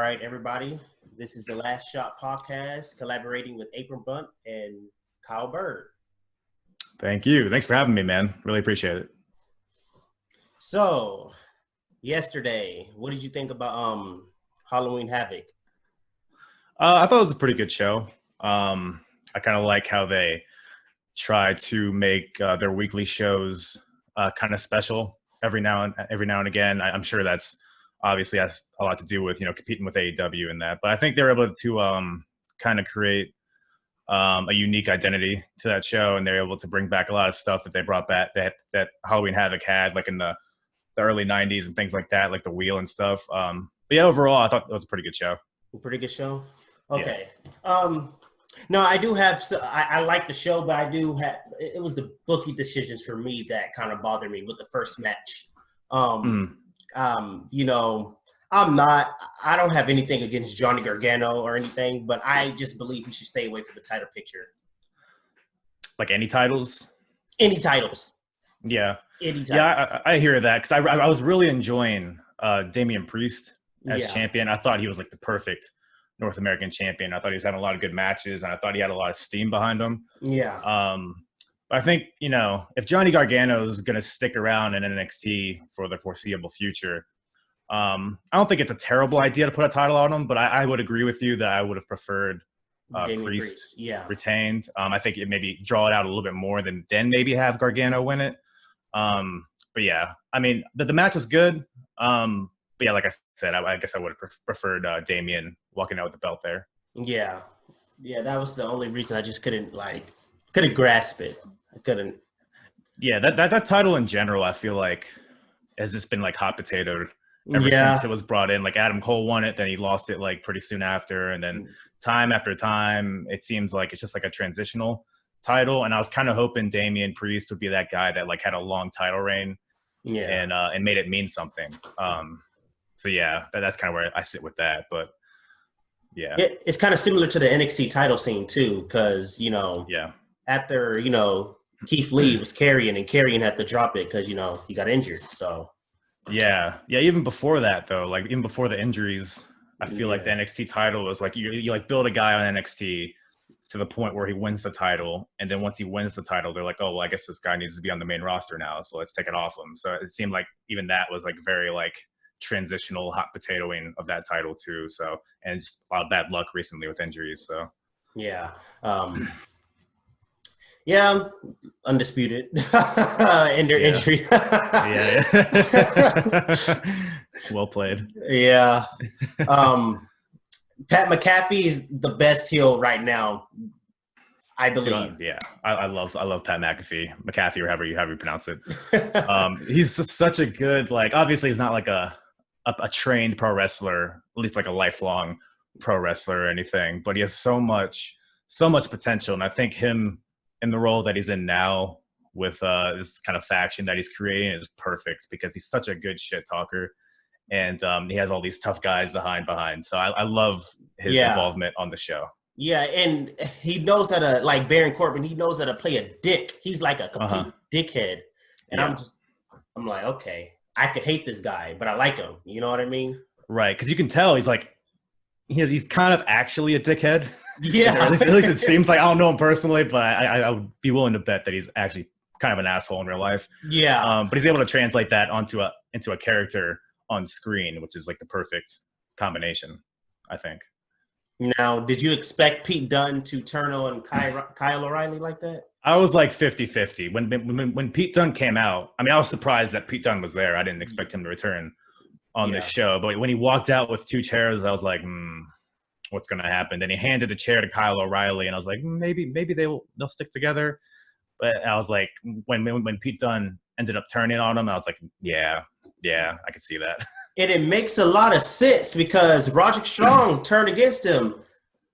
right, everybody. This is the Last Shot podcast, collaborating with Apron Bump and Kyle Byrd. Thank you. Thanks for having me, man. Really appreciate it. So, yesterday, what did you think about Halloween Havoc? I thought it was a pretty good show. I kind of like how they try to make their weekly shows kind of special every now and again. I'm sure that's obviously has a lot to do with competing with AEW and that, but I think they're able to kind of create a unique identity to that show, and they're able to bring back a lot of stuff that they brought back that Halloween Havoc had, like in the early '90s and things like that, like the wheel and stuff. But yeah, overall, I thought it was a pretty good show. Pretty good show. Okay. Yeah. No, I do have. I like the show, but I do have. It was the bookie decisions for me that kind of bothered me with the first match. I don't have anything against Johnny Gargano or anything, but I just believe he should stay away from the title picture. Like any titles? Any titles. Yeah. Any titles. Yeah, I hear that because I was really enjoying Damian Priest as champion. I thought he was like the perfect North American champion. I thought he was having a lot of good matches, and I thought he had a lot of steam behind him. Yeah. I think, if Johnny Gargano is going to stick around in NXT for the foreseeable future, I don't think it's a terrible idea to put a title on him, but I would agree with you that I would have preferred Priest retained. I think it maybe draw it out a little bit more than maybe have Gargano win it. But yeah, I mean, the match was good. But yeah, like I said, I guess I would have preferred Damian walking out with the belt there. Yeah. Yeah, that was the only reason I just couldn't grasp it. I couldn't. Yeah, that title in general, I feel like has just been like hot potatoed ever since it was brought in. Like Adam Cole won it, then he lost it like pretty soon after, and then time after time, it seems like it's just like a transitional title. And I was kind of hoping Damian Priest would be that guy that like had a long title reign, and made it mean something. So yeah, that's kind of where I sit with that. But yeah, it's kind of similar to the NXT title scene too, because after Keith Lee was carrying had to drop it because he got injured. So yeah. Even before that though, like even before the injuries, I feel like the NXT title was like you like build a guy on NXT to the point where he wins the title, and then once he wins the title, they're like, oh well, I guess this guy needs to be on the main roster now, so let's take it off him. So it seemed like even that was like very like transitional hot potatoing of that title too. So, and just a lot of bad luck recently with injuries. So undisputed in their injury. Well played. Yeah. Pat McAfee is the best heel right now, I believe. I love Pat McAfee, or however you pronounce it. He's just such a good, like, obviously he's not like a trained pro wrestler, at least like a lifelong pro wrestler or anything, but he has so much potential. And I think him in the role that he's in now with this kind of faction that he's creating is perfect because he's such a good shit talker. And he has all these tough guys behind. So I love his involvement on the show. Yeah, and he knows how to, like Baron Corbin, he knows how to play a dick. He's like a complete dickhead. And I'm like, okay, I could hate this guy, but I like him. You know what I mean? Right, because you can tell he's like, he's kind of actually a dickhead. Yeah. At least it seems like. I don't know him personally, but I would be willing to bet that he's actually kind of an asshole in real life. Yeah. But he's able to translate that into a character on screen, which is like the perfect combination, I think. Now, did you expect Pete Dunne to turn on Kyle O'Reilly like that? I was like 50-50. When Pete Dunne came out, I mean, I was surprised that Pete Dunne was there. I didn't expect him to return on this show. But when he walked out with two chairs, I was like, what's going to happen? Then he handed the chair to Kyle O'Reilly, and I was like, maybe they'll stick together. But I was like, when Pete Dunne ended up turning on him, I was like, yeah, I could see that. And it makes a lot of sense because Roderick Strong turned against him.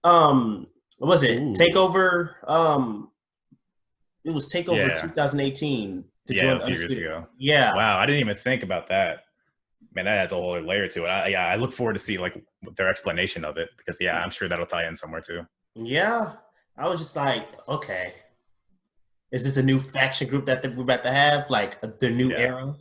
What was it? TakeOver. It was TakeOver 2018 to join a few years ago. Yeah. Wow, I didn't even think about that. Man, that adds a whole other layer to it. I look forward to see like their explanation of it because I'm sure that'll tie in somewhere too. Yeah, I was just like, okay, is this a new faction group that we're about to have, like the new era?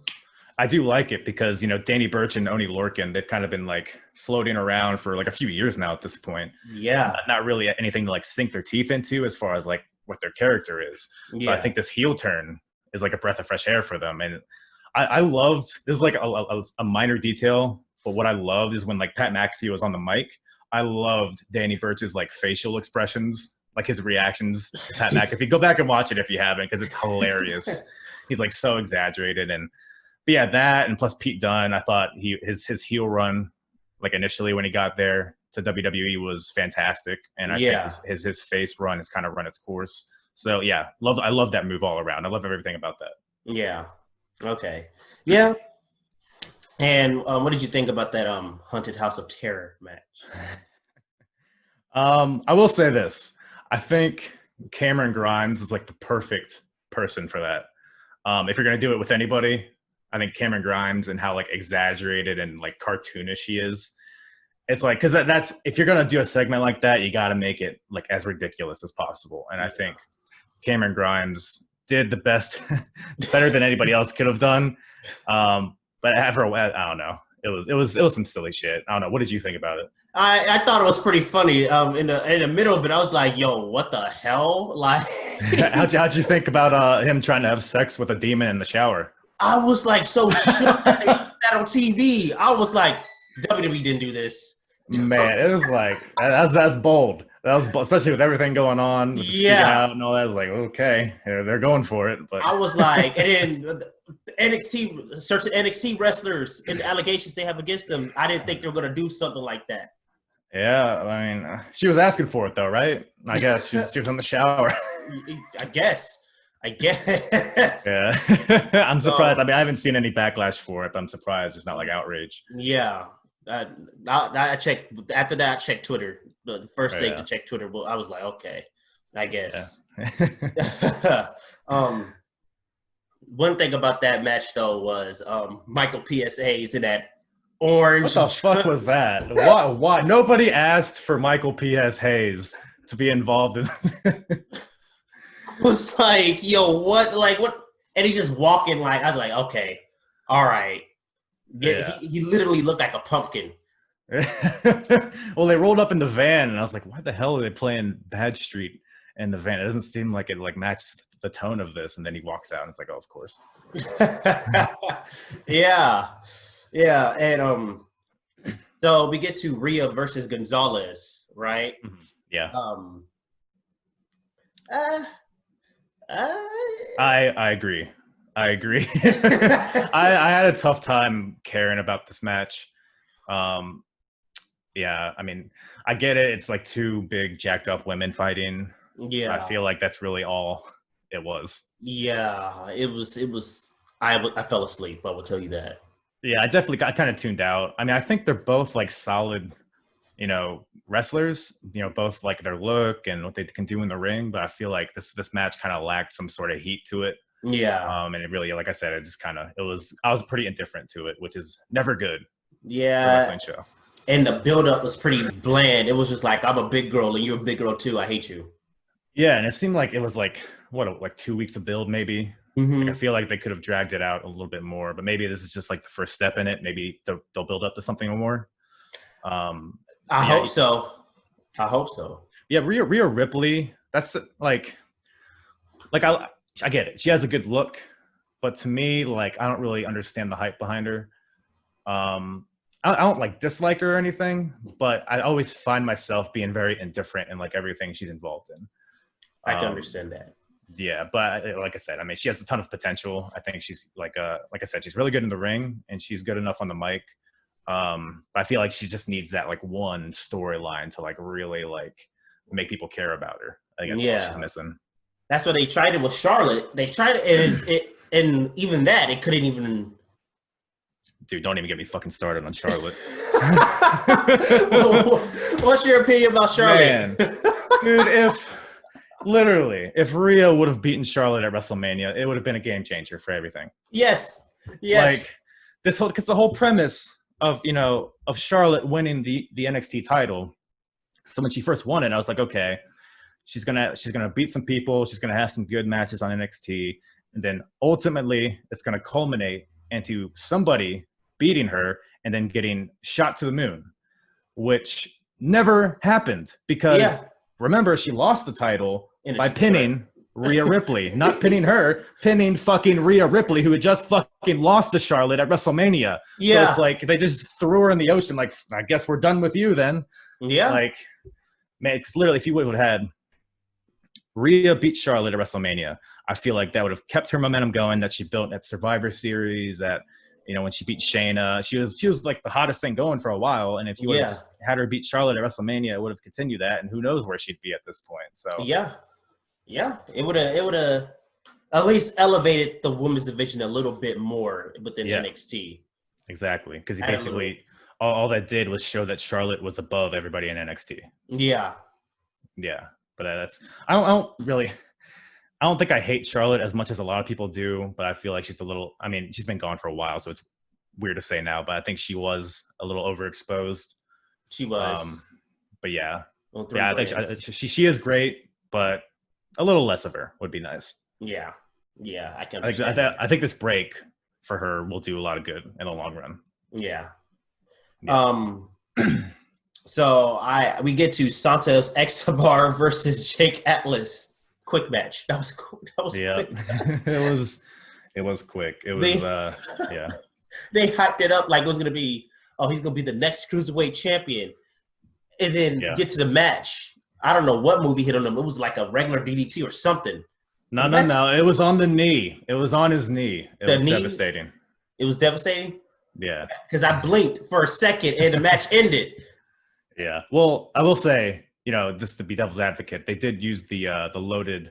I do like it because, Danny Burch and Oni Lorcan, they've kind of been like floating around for like a few years now at this point. Yeah. Not really anything to like sink their teeth into as far as like what their character is. So I think this heel turn is like a breath of fresh air for them. And I loved, this is like a minor detail, but what I loved is when like Pat McAfee was on the mic, I loved Danny Burch's like facial expressions, like his reactions to Pat McAfee. Go back and watch it if you haven't, because it's hilarious. He's like so exaggerated. But yeah, that, and plus Pete Dunne, I thought his heel run, like initially when he got there to WWE, was fantastic, and I think his face run has kind of run its course. So yeah, I love that move all around. I love everything about that. Yeah. Okay. Yeah. And what did you think about that Haunted House of Terror match? I will say this: I think Cameron Grimes is like the perfect person for that. If you're gonna do it with anybody, I think Cameron Grimes, and how like exaggerated and like cartoonish he is. It's like, because that's, if you're gonna do a segment like that, you got to make it like as ridiculous as possible. And I think Cameron Grimes did the best, better than anybody else could have done. But after a while, I don't know. It was some silly shit. I don't know. What did you think about it? I thought it was pretty funny. In the middle of it, I was like, "Yo, what the hell?" Like, how'd you think about him trying to have sex with a demon in the shower? I was like so shocked that they put that on TV. I was like, WWE didn't do this. Man, it was like that's bold. That was bold, especially with everything going on with the speaking out and all that. I was like, okay, they're going for it. But I was like, and then NXT, certain NXT wrestlers and the allegations they have against them, I didn't think they were gonna do something like that. Yeah, I mean, she was asking for it though, right? I guess she was in the shower. I guess. Yeah. I'm surprised. I mean, I haven't seen any backlash for it, but I'm surprised there's not like outrage. Yeah. I checked, after that I checked Twitter. The first thing to check Twitter, well, I was like, okay, I guess. Yeah. One thing about that match though was Michael PSA's in that orange. What the fuck was that? Why? Nobody asked for Michael P.S. Hayes to be involved in was like, yo, what? Like, what? And he's just walking like, I was like, okay, all right. Yeah. He literally looked like a pumpkin. Well, they rolled up in the van, and I was like, why the hell are they playing Bad Street in the van? It doesn't seem like it like matches the tone of this. And then he walks out, and it's like, oh, of course. Yeah. And so we get to Rhea versus Gonzalez, right? Mm-hmm. Yeah. I agree. I had a tough time caring about this match. Yeah, I mean, I get it. It's like two big jacked up women fighting. Yeah. I feel like that's really all it was. Yeah, it was. I fell asleep, I will tell you that. Yeah, I kind of tuned out. I mean, I think they're both like solid, wrestlers, both like their look and what they can do in the ring. But I feel like this match kind of lacked some sort of heat to it. Yeah. And it really, like I said, I was pretty indifferent to it, which is never good. Yeah. For a wrestling show. And the build-up was pretty bland. It was just like, I'm a big girl and you're a big girl too. I hate you. Yeah, and it seemed like it was like 2 weeks of build maybe. Mm-hmm. Like I feel like they could have dragged it out a little bit more, but maybe this is just like the first step in it. Maybe they'll build up to something more. I hope so. Yeah, Rhea Ripley. That's like I get it. She has a good look, but to me, like I don't really understand the hype behind her. I don't like dislike her or anything, but I always find myself being very indifferent in like everything she's involved in. I can understand that. Yeah, but like I said, I mean, she has a ton of potential. I think she's like I said, she's really good in the ring and she's good enough on the mic. But I feel like she just needs that like one storyline to like really like make people care about her. I think that's what she's missing. That's what they tried it with Charlotte. They tried it, and even that, it couldn't even. Dude, don't even get me fucking started on Charlotte. What's your opinion about Charlotte? Man. Dude, if Rhea would have beaten Charlotte at WrestleMania, it would have been a game changer for everything. Yes. Like because the whole premise of Charlotte winning the NXT title. So when she first won it, I was like, okay, she's gonna beat some people, she's gonna have some good matches on NXT, and then ultimately it's gonna culminate and to somebody beating her and then getting shot to the moon, which never happened because remember, she lost the title by pinning Rhea Ripley, not pinning her, pinning fucking Rhea Ripley, who had just fucking lost to Charlotte at WrestleMania. So it's like they just threw her in the ocean. Like, I guess we're done with you then. Yeah. Like, man, it's literally, if you would have had Rhea beat Charlotte at WrestleMania, I feel like that would have kept her momentum going that she built at Survivor Series, at, you know, when she beat Shayna. She was like the hottest thing going for a while. And if you would have just had her beat Charlotte at WrestleMania, it would have continued that. And who knows where she'd be at this point. So yeah, it would have at least elevated the women's division a little bit more within NXT. Exactly, because basically all that did was show that Charlotte was above everybody in NXT. Yeah, but I don't think I hate Charlotte as much as a lot of people do, but I feel like she's a little. I mean, she's been gone for a while, so it's weird to say now, but I think she was a little overexposed. She was, but I think she is great, but a little less of her would be nice. Yeah, I can. I think this break for her will do a lot of good in the long run. Yeah. So we get to Santos Escobar versus Jake Atlas. Quick match. That was quick. It was quick. It was They hyped it up like it was gonna be, he's gonna be the next cruiserweight champion, and then get to the match. I don't know what movie hit on him. It was like a regular DDT or something. No. It was on the knee. It was on his knee. It was devastating. It was devastating? Yeah. Because I blinked for a second and the match ended. Yeah. Well, I will say, you know, just to be devil's advocate, they did use the loaded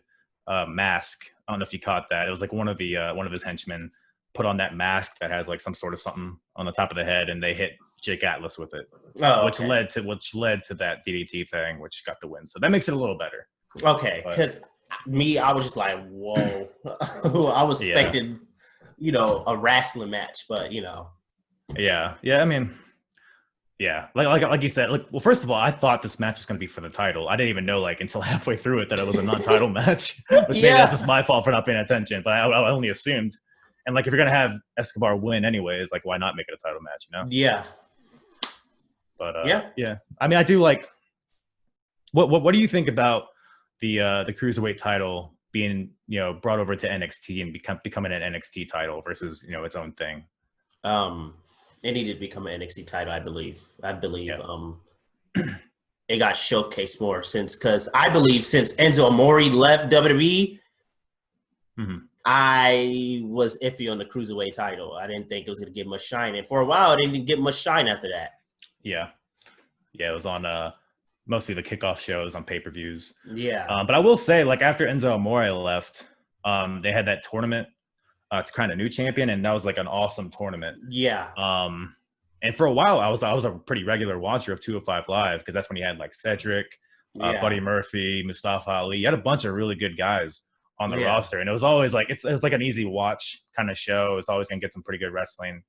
mask. I don't know if you caught that. It was like one of his henchmen put on that mask that has like some sort of something on the top of the head, and they hit Jake Atlas with it, which led to that DDT thing, which got the win. So that makes it a little better. Okay, because I was just like, whoa. I was expecting, you know, a wrestling match, but you know. Yeah. I mean, like you said, well, first of all, I thought this match was going to be for the title. I didn't even know until halfway through it that it was a non-title match. Which maybe that's just my fault for not paying attention, but I only assumed. And if you're gonna have Escobar win anyways, why not make it a title match? You know? Yeah. But I mean, I do like. What do you think about the cruiserweight title being brought over to NXT and becoming an NXT title versus its own thing? It needed to become an NXT title, I believe. It got showcased more because I believe since Enzo Amore left WWE. Mm-hmm. I was iffy on the cruiserweight title. I didn't think it was going to get much shine. And for a while, it didn't get much shine after that. Yeah, it was on mostly the kickoff shows on pay-per-views. Yeah. But I will say, after Enzo Amore left, they had that tournament to crown a new champion, and that was an awesome tournament. Yeah. And for a while, I was a pretty regular watcher of 205 Live because that's when you had Cedric, Buddy Murphy, Mustafa Ali. You had a bunch of really good guys on the roster, and it was always it's an easy watch kind of show. It's always gonna get some pretty good wrestling.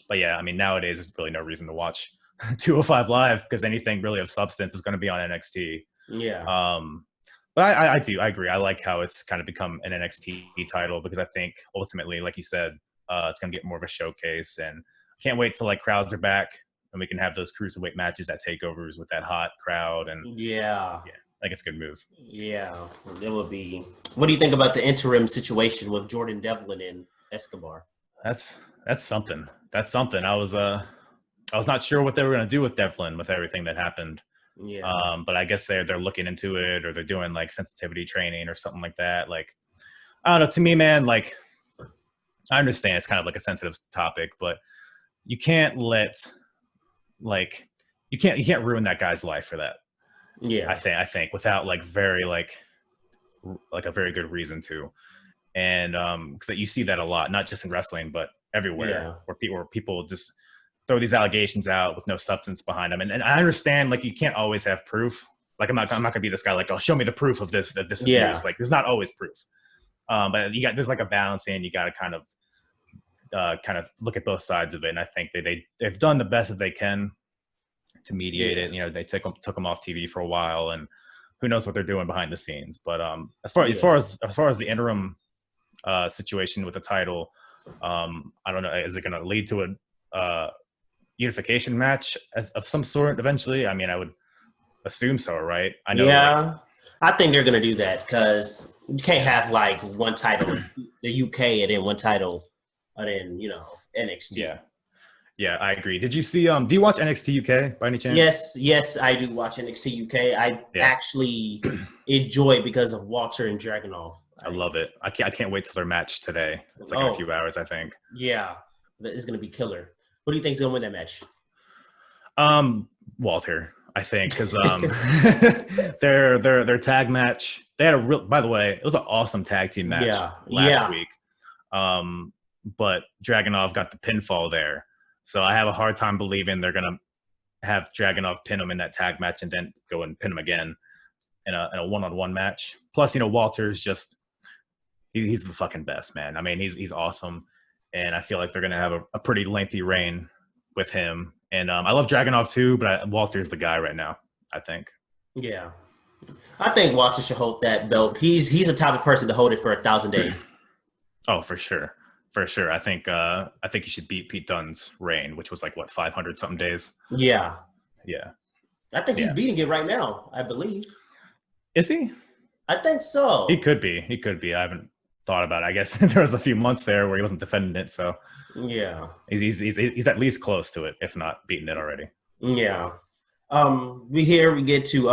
But yeah, I mean, nowadays there's really no reason to watch 205 Live because anything really of substance is going to be on NXT. Yeah. But I agree. I like how it's kind of become an NXT title because I think ultimately, like you said, it's going to get more of a showcase, and I can't wait till crowds are back and we can have those cruiserweight matches at takeovers with that hot crowd. And yeah. I think it's a good move. Yeah, it would be. What do you think about the interim situation with Jordan Devlin and Escobar? That's something. That's something. I was not sure what they were going to do with Devlin with everything that happened. Yeah. But I guess they're looking into it, or they're doing sensitivity training or something like that. I don't know. To me, man, I understand it's kind of a sensitive topic, but you can't you can't ruin that guy's life for that. Yeah, I think without very a very good reason to, and because you see that a lot, not just in wrestling but everywhere, where people just throw these allegations out with no substance behind them, and I understand you can't always have proof. I'm not gonna be this guy oh, show me the proof of this abuse. There's not always proof, but there's a balancing. You got to kind of look at both sides of it, and I think they've done the best that they can to mediate it. They took them off TV for a while, and who knows what they're doing behind the scenes. But as far as the interim situation with the title. I don't know. Is it going to lead to a unification match of some sort eventually? I mean, I would assume so, right? I know. Yeah, I think they're gonna do that because you can't have like one title, the UK, and then one title, and then NXT. Yeah, I agree. Did you see? Do you watch NXT UK by any chance? Yes, I do watch NXT UK. I actually enjoy it because of Walter and Dragunov. I love it. I can't wait till their match today. It's like in a few hours, I think. Yeah, it's gonna be killer. What do you think is gonna win that match? Walter, I think, because their tag match. They had a real. By the way, it was an awesome tag team match last week. But Dragunov got the pinfall there, so I have a hard time believing they're gonna have Dragunov pin him in that tag match and then go and pin him again in a one-on-one match. Plus, Walter's just he's the fucking best, man. I mean, he's awesome, and I feel like they're gonna have a pretty lengthy reign with him. And I love Dragunov too, but Walter's the guy right now, I think. Yeah. I think Walter should hold that belt. He's the type of person to hold it for 1,000 days. Oh, for sure. For sure. I think he should beat Pete Dunne's reign, which was like, 500 something days? Yeah. Yeah. I think he's beating it right now, I believe. Is he? I think so. He could be. I haven't thought about it. I guess there was a few months there where he wasn't defending it, so yeah. He's at least close to it, if not beating it already. Yeah. We get to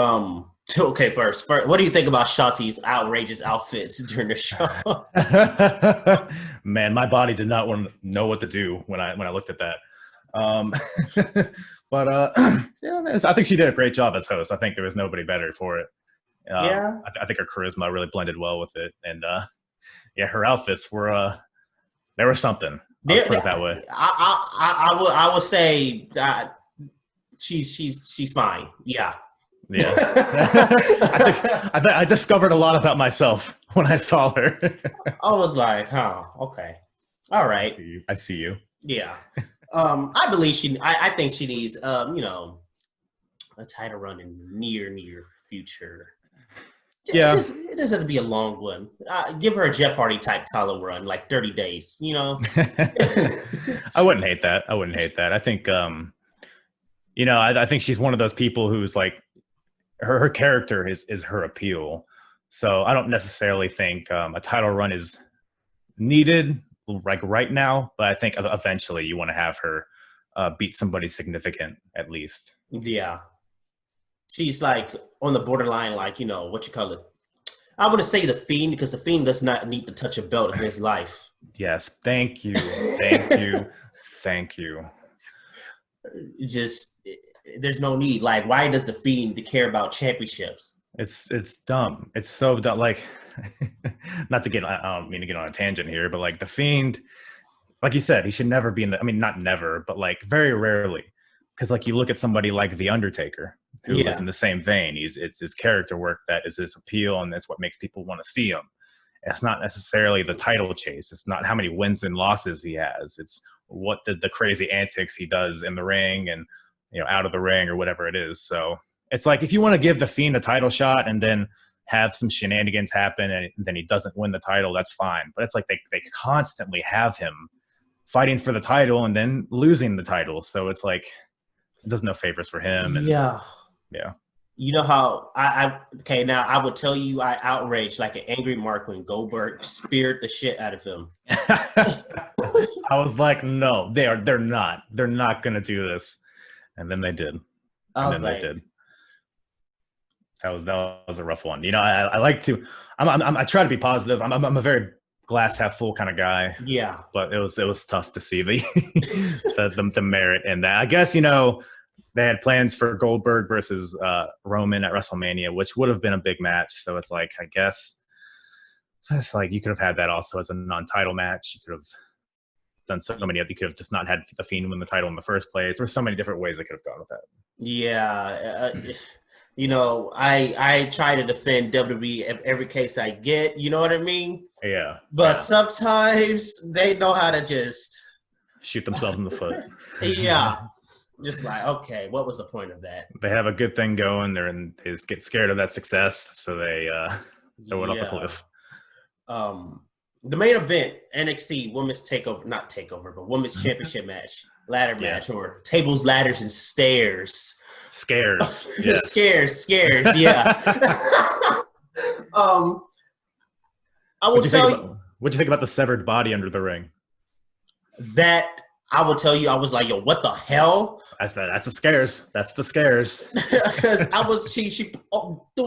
okay, first, what do you think about Shawty's outrageous outfits during the show? Man, my body did not want to know what to do when I looked at that. But I think she did a great job as host. I think there was nobody better for it. I think her charisma really blended well with it, and her outfits were they were something. Let's put it that way. I would say that she's fine. Yeah. Yeah. I discovered a lot about myself when I saw her. I was like, huh, okay. All right. I see you. Yeah. I believe I think she needs a title run in near future. Yeah. It doesn't have to be a long one. Give her a Jeff Hardy type title run, like 30 days, I wouldn't hate that. I think I think she's one of those people who's like her character is her appeal. So I don't necessarily think a title run is needed like right now, but I think eventually you want to have her beat somebody significant at least. Yeah. She's like on the borderline, like, what you call it? I want to say the Fiend, because the Fiend does not need to touch a belt in his life. Yes. Thank you. Thank you. Just, there's no need. Like, why does the Fiend care about championships? It's dumb. It's so dumb. Like, not to get, I don't mean to get on a tangent here, but like the Fiend, like you said, he should never be not never, but like very rarely. Because like you look at somebody like The Undertaker, who is in the same vein. It's his character work that is his appeal, and that's what makes people want to see him. It's not necessarily the title chase. It's not how many wins and losses he has. It's what the crazy antics he does in the ring and out of the ring or whatever it is. So it's like if you want to give the Fiend a title shot and then have some shenanigans happen and then he doesn't win the title, that's fine. But it's like they constantly have him fighting for the title and then losing the title. So it's like it does no favors for him. And, yeah. You know how now I would tell you I outraged like an angry Mark when Goldberg speared the shit out of him. I was like, no, they're not gonna do this. And then they did. They did. That was a rough one. I like to I try to be positive. I'm a very glass half full kind of guy. Yeah. But it was tough to see the the merit in that. I guess, they had plans for Goldberg versus Roman at WrestleMania, which would have been a big match. So it's like, I guess it's like you could have had that also as a non-title match. You could have done so many. You could have just not had the Fiend win the title in the first place. There's so many different ways they could have gone with that. Yeah. I try to defend WWE every case I get. You know what I mean? Yeah. But sometimes they know how to just shoot themselves in the foot. Yeah. Just like, okay, what was the point of that? They have a good thing going. They get scared of that success, so they throw it off the cliff. the main event, NXT Women's Takeover, not Takeover, but Women's Championship match, ladder match, or tables, ladders, and stairs. Scares. Yes. Scares. Yeah. I will tell you. What'd you think about the severed body under the ring? That I will tell you, I was like, yo, what the hell? That's the scares. That's the scares. Because I was, dude,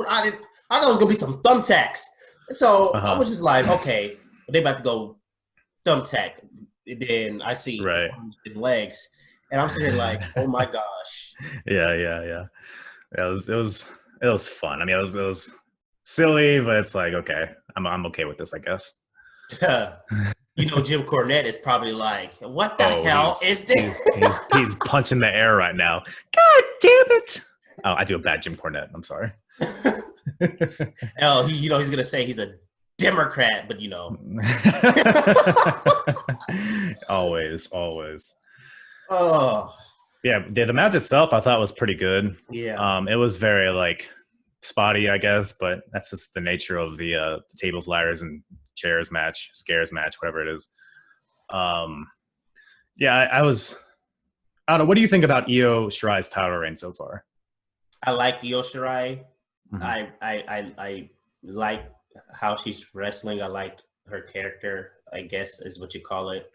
I thought it was gonna be some thumbtacks. So I was just like, okay, they about to go thumbtack. And then I see arms and legs, and I'm sitting here like, oh my gosh. Yeah. It was fun. I mean, it was silly, but it's like, okay, I'm okay with this, I guess. You know, Jim Cornette is probably like, what the hell is this? He's punching the air right now. God damn it. Oh, I do a bad Jim Cornette. I'm sorry. He's going to say he's a Democrat, but always. Oh. Yeah, the match itself I thought was pretty good. Yeah. It was very like spotty, I guess, but that's just the nature of the tables, ladders, and chairs match, scares match, whatever it is. Yeah, I don't know. What do you think about Io Shirai's title reign so far? I like Io Shirai. Mm-hmm. I like how she's wrestling. I like her character, I guess is what you call it.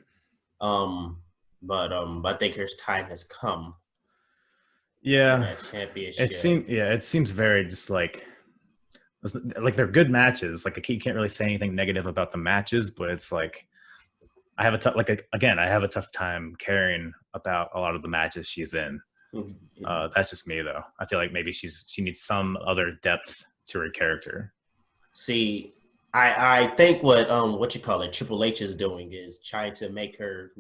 But I think her time has come. Yeah. That championship. It seems very just like they're good matches. Like you can't really say anything negative about the matches, but it's like I have a tough time caring about a lot of the matches she's in. That's just me though. I feel like maybe she needs some other depth to her character. See, I think what you call it, Triple H is doing is trying to make her,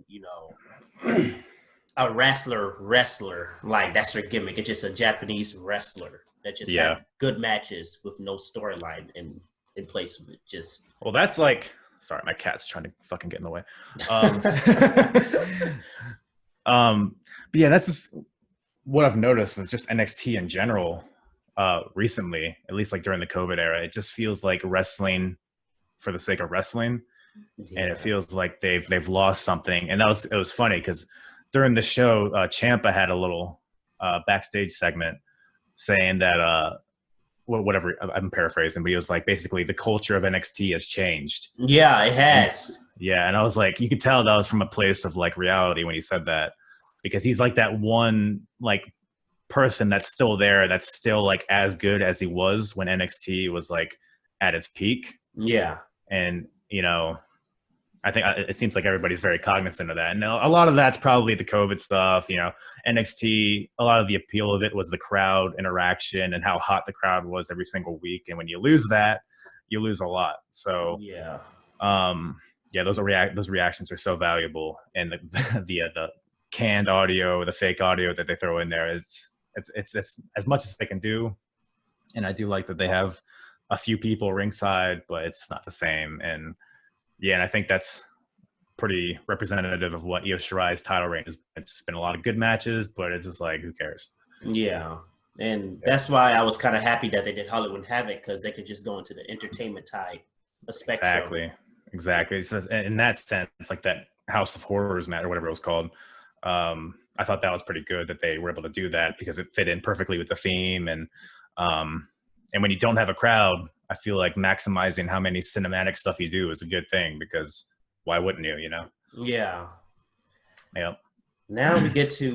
a wrestler. Like that's her gimmick. It's just a Japanese wrestler that just have good matches with no storyline in place of it. Just that's like, sorry, my cat's trying to fucking get in the way. But yeah, that's just what I've noticed with just NXT in general recently, at least like during the COVID era. It just feels like wrestling for the sake of wrestling, and it feels like they've lost something. And it was funny because during the show, Ciampa had a little backstage segment saying that whatever, I'm paraphrasing, but he was like, basically the culture of NXT has changed. Yeah, it has. And I was like, you could tell that was from a place of like reality when he said that, because he's like that one like person that's still there, that's still like as good as he was when NXT was like at its peak. Yeah. And I think it seems like everybody's very cognizant of that. And a lot of that's probably the COVID stuff. NXT, a lot of the appeal of it was the crowd interaction and how hot the crowd was every single week. And when you lose that, you lose a lot. So those reactions are so valuable. And the canned audio, the fake audio that they throw in there, it's as much as they can do. And I do like that they have a few people ringside, but it's not the same. And I think that's pretty representative of what Io Shirai's title reign has been. It's been a lot of good matches, but it's just like, who cares? Yeah. And that's why I was kind of happy that they did Halloween Havoc, because they could just go into the entertainment type spectrum. Exactly. So in that sense, like that House of Horrors match or whatever it was called, I thought that was pretty good that they were able to do that because it fit in perfectly with the theme. And when you don't have a crowd, I feel like maximizing how many cinematic stuff you do is a good thing, because why wouldn't you, Yeah. Yep. Now we get to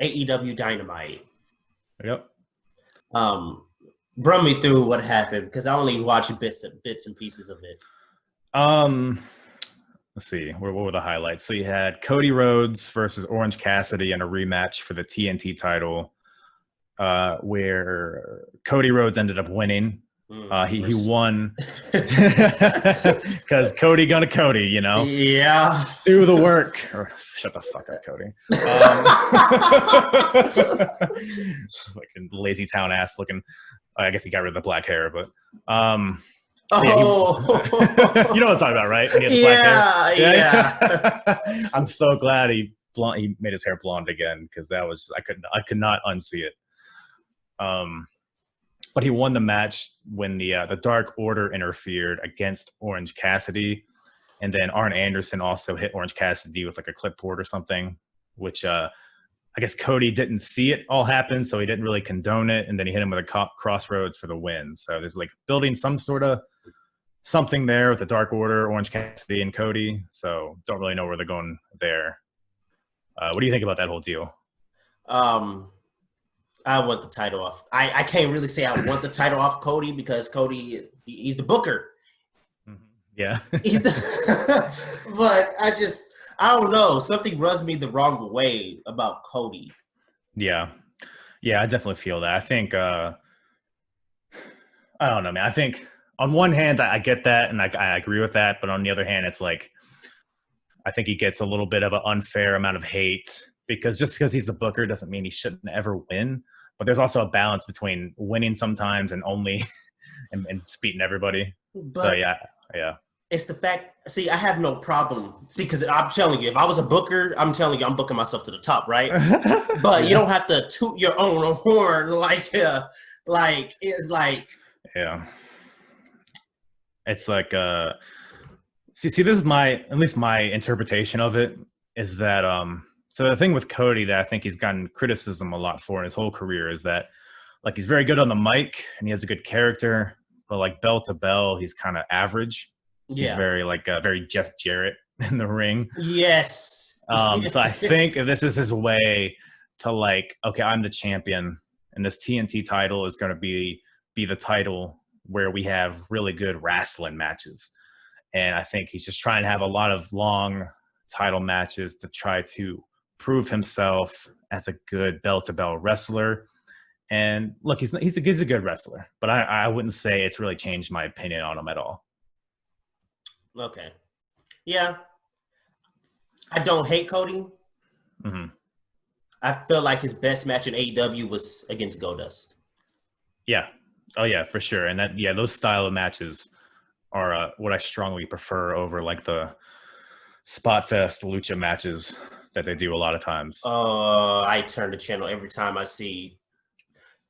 AEW Dynamite. Yep. Run me through what happened, because I only watched bits and pieces of it. Let's see. What were the highlights? So you had Cody Rhodes versus Orange Cassidy in a rematch for the TNT title, where Cody Rhodes ended up winning. He won because Cody gonna Cody, Yeah. Do the work. Or, shut the fuck up, Cody. Fucking lazy town ass looking. I guess he got rid of the black hair, but you know what I'm talking about, right? Yeah. I'm so glad he made his hair blonde again, because that was I could not unsee it. but he won the match when the Dark Order interfered against Orange Cassidy, and then Arn Anderson also hit Orange Cassidy with like a clipboard or something, which I guess Cody didn't see it all happen, so he didn't really condone it, and then he hit him with a crossroads for the win. So there's like building some sort of something there with the Dark Order, Orange Cassidy, and Cody. So don't really know where they're going there. What do you think about that whole deal? I want the title off. I can't really say I want the title off Cody because Cody, he's the booker. Yeah. But I don't know. Something rubs me the wrong way about Cody. Yeah. Yeah, I definitely feel that. I think, I don't know, man. I think on one hand, I get that and I agree with that. But on the other hand, it's like, I think he gets a little bit of an unfair amount of hate because just because he's the booker doesn't mean he shouldn't ever win. But there's also a balance between winning sometimes and only and beating everybody. But so yeah. It's the fact. See, I have no problem. See, because I'm telling you, if I was a booker, I'm telling you, I'm booking myself to the top, right? But you don't have to toot your own horn like it's like. Yeah. It's like see, this is at least my interpretation of it is that so the thing with Cody that I think he's gotten criticism a lot for in his whole career is that like he's very good on the mic and he has a good character, but like bell to bell, he's kind of average. Yeah. He's very like very Jeff Jarrett in the ring. Yes. So I think this is his way to like, okay, I'm the champion and this TNT title is going to be the title where we have really good wrestling matches. And I think he's just trying to have a lot of long title matches to try to prove himself as a good bell-to-bell wrestler. And look, he's a good wrestler, but I wouldn't say it's really changed my opinion on him at all. Okay. Yeah. I don't hate Cody. Mm-hmm. I feel like his best match in AEW was against Goldust. Yeah. Oh, yeah, for sure. And those style of matches are what I strongly prefer over like the spot fest lucha matches that they do a lot of times. I turn the channel every time I see.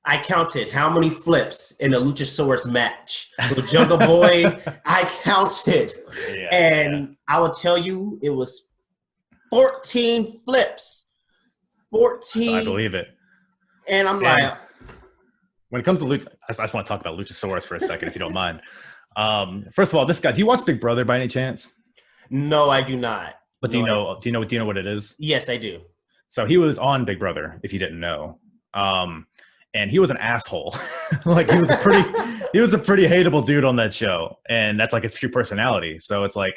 I counted how many flips in a Luchasaurus match with Jungle Boy. I counted, I will tell you it was 14 flips. 14. I believe it. And I'm like, when it comes to Lucha, I just want to talk about Luchasaurus for a second, if you don't mind. First of all, this guy. Do you watch Big Brother by any chance? No, I do not. But do you know what it is? Yes, I do. So he was on Big Brother, if you didn't know. And he was an asshole. Like he was a pretty hateable dude on that show. And that's like his true personality. So it's like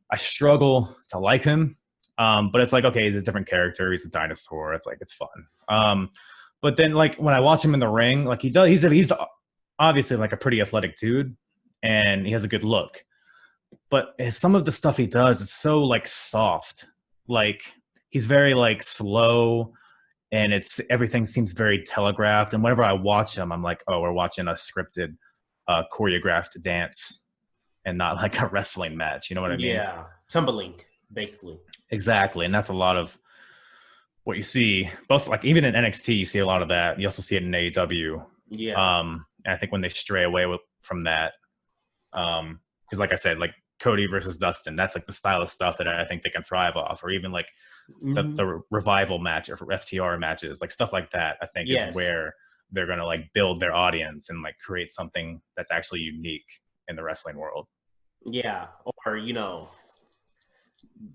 I struggle to like him. But it's like, okay, he's a different character. He's a dinosaur. It's like it's fun. But then like when I watch him in the ring, like he's obviously like a pretty athletic dude and he has a good look. But some of the stuff he does is so like soft. Like he's very like slow. And everything seems very telegraphed. And whenever I watch him, I'm like, oh, we're watching a scripted, choreographed dance and not like a wrestling match. You know what I mean? Yeah. Tumbling, basically. Exactly. And that's a lot of what you see, both like even in NXT, you see a lot of that. You also see it in AEW. Yeah. And I think when they stray away from that, because like I said, like Cody versus Dustin, that's like the style of stuff that I think they can thrive off, or even like the revival match or FTR matches, like stuff like that. I think is where they're going to like build their audience and like create something that's actually unique in the wrestling world. Yeah. Or,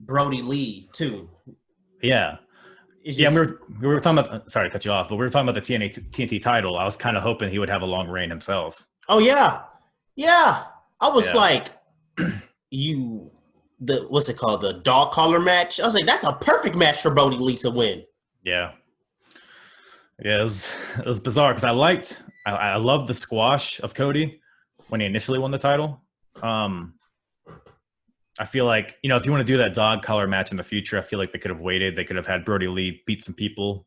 Brody Lee too. Yeah. We were talking about, sorry to cut you off, but we were talking about the TNT title. I was kind of hoping he would have a long reign himself. Oh yeah. Yeah. I was like, what's it called? The dog collar match. I was like, that's a perfect match for Brody Lee to win. Yeah. Yeah, it was bizarre because I loved the squash of Cody when he initially won the title. I feel like, if you want to do that dog collar match in the future, I feel like they could have waited. They could have had Brody Lee beat some people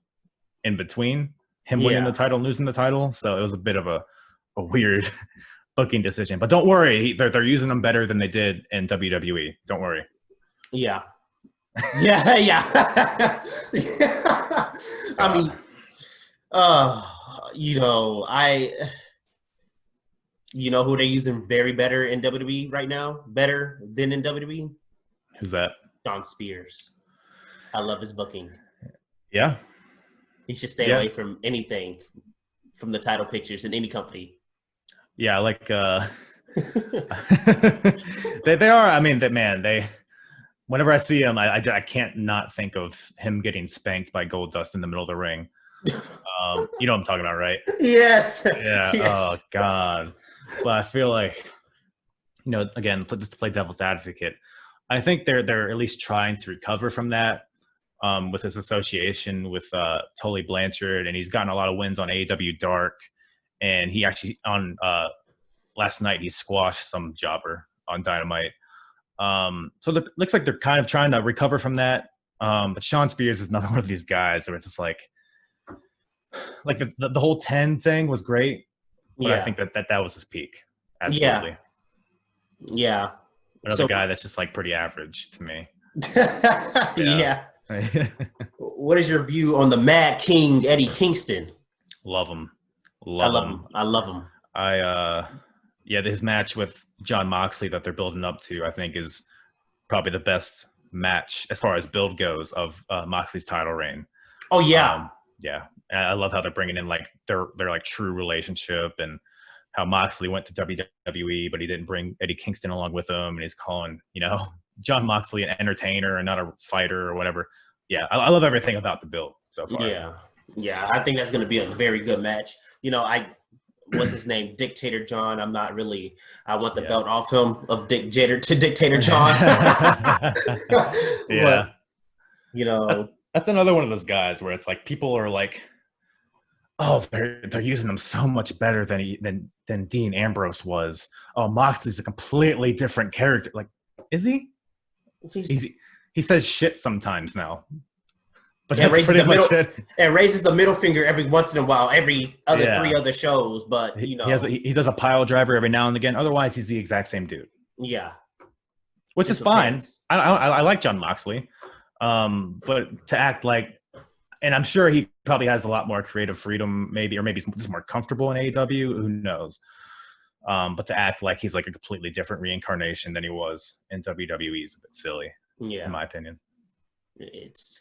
in between him winning the title and losing the title. So it was a bit of a weird booking decision. But don't worry, they're using them better than they did in WWE. Don't worry. Yeah. Yeah. I mean, You know, you know who they're using very better in WWE right now? Better than in WWE? Who's that? Shawn Spears. I love his booking. Yeah. He should stay away from anything from the title pictures in any company. Yeah, like they are. I mean, they whenever I see him, I can't not think of him getting spanked by Goldust in the middle of the ring. You know what I'm talking about, right? Yes. Yeah. Yes. Oh God. But I feel like, you know, again, just to play devil's advocate, I think they're at least trying to recover from that with his association with Tully Blanchard, and he's gotten a lot of wins on AEW Dark, and he actually on last night he squashed some jobber on Dynamite. So it looks like they're kind of trying to recover from that. But Shawn Spears is another one of these guys where it's just like the whole 10 thing was great, but I think that was his peak. Absolutely. Yeah. Another guy that's just like pretty average to me. Yeah. What is your view on the Mad King Eddie Kingston? Love him. I love him. His match with Jon Moxley that they're building up to, I think, is probably the best match as far as build goes of Moxley's title reign. Oh yeah. And I love how they're bringing in like their like true relationship, and how Moxley went to WWE, but he didn't bring Eddie Kingston along with him, and he's calling, you know, Jon Moxley an entertainer and not a fighter or whatever. Yeah, I love everything about the build so far. Yeah, I think that's going to be a very good match. You know, what's his name? Dictator John. I'm not really. I want the belt off him of Dictator John. But, you know, that's another one of those guys where it's like people are like, oh, they're using him so much better than Dean Ambrose was. Oh, Moxley's a completely different character. Like, is he? He says shit sometimes now. But that's pretty much it. And raises the middle finger every once in a while, every other 3 other shows. But, you know. He does a pile driver every now and again. Otherwise, he's the exact same dude. Yeah. Which is fine. I like Jon Moxley. But to act like, and I'm sure he probably has a lot more creative freedom, maybe he's just more comfortable in AEW. Who knows? But to act like he's like a completely different reincarnation than he was in WWE is a bit silly, in my opinion. It's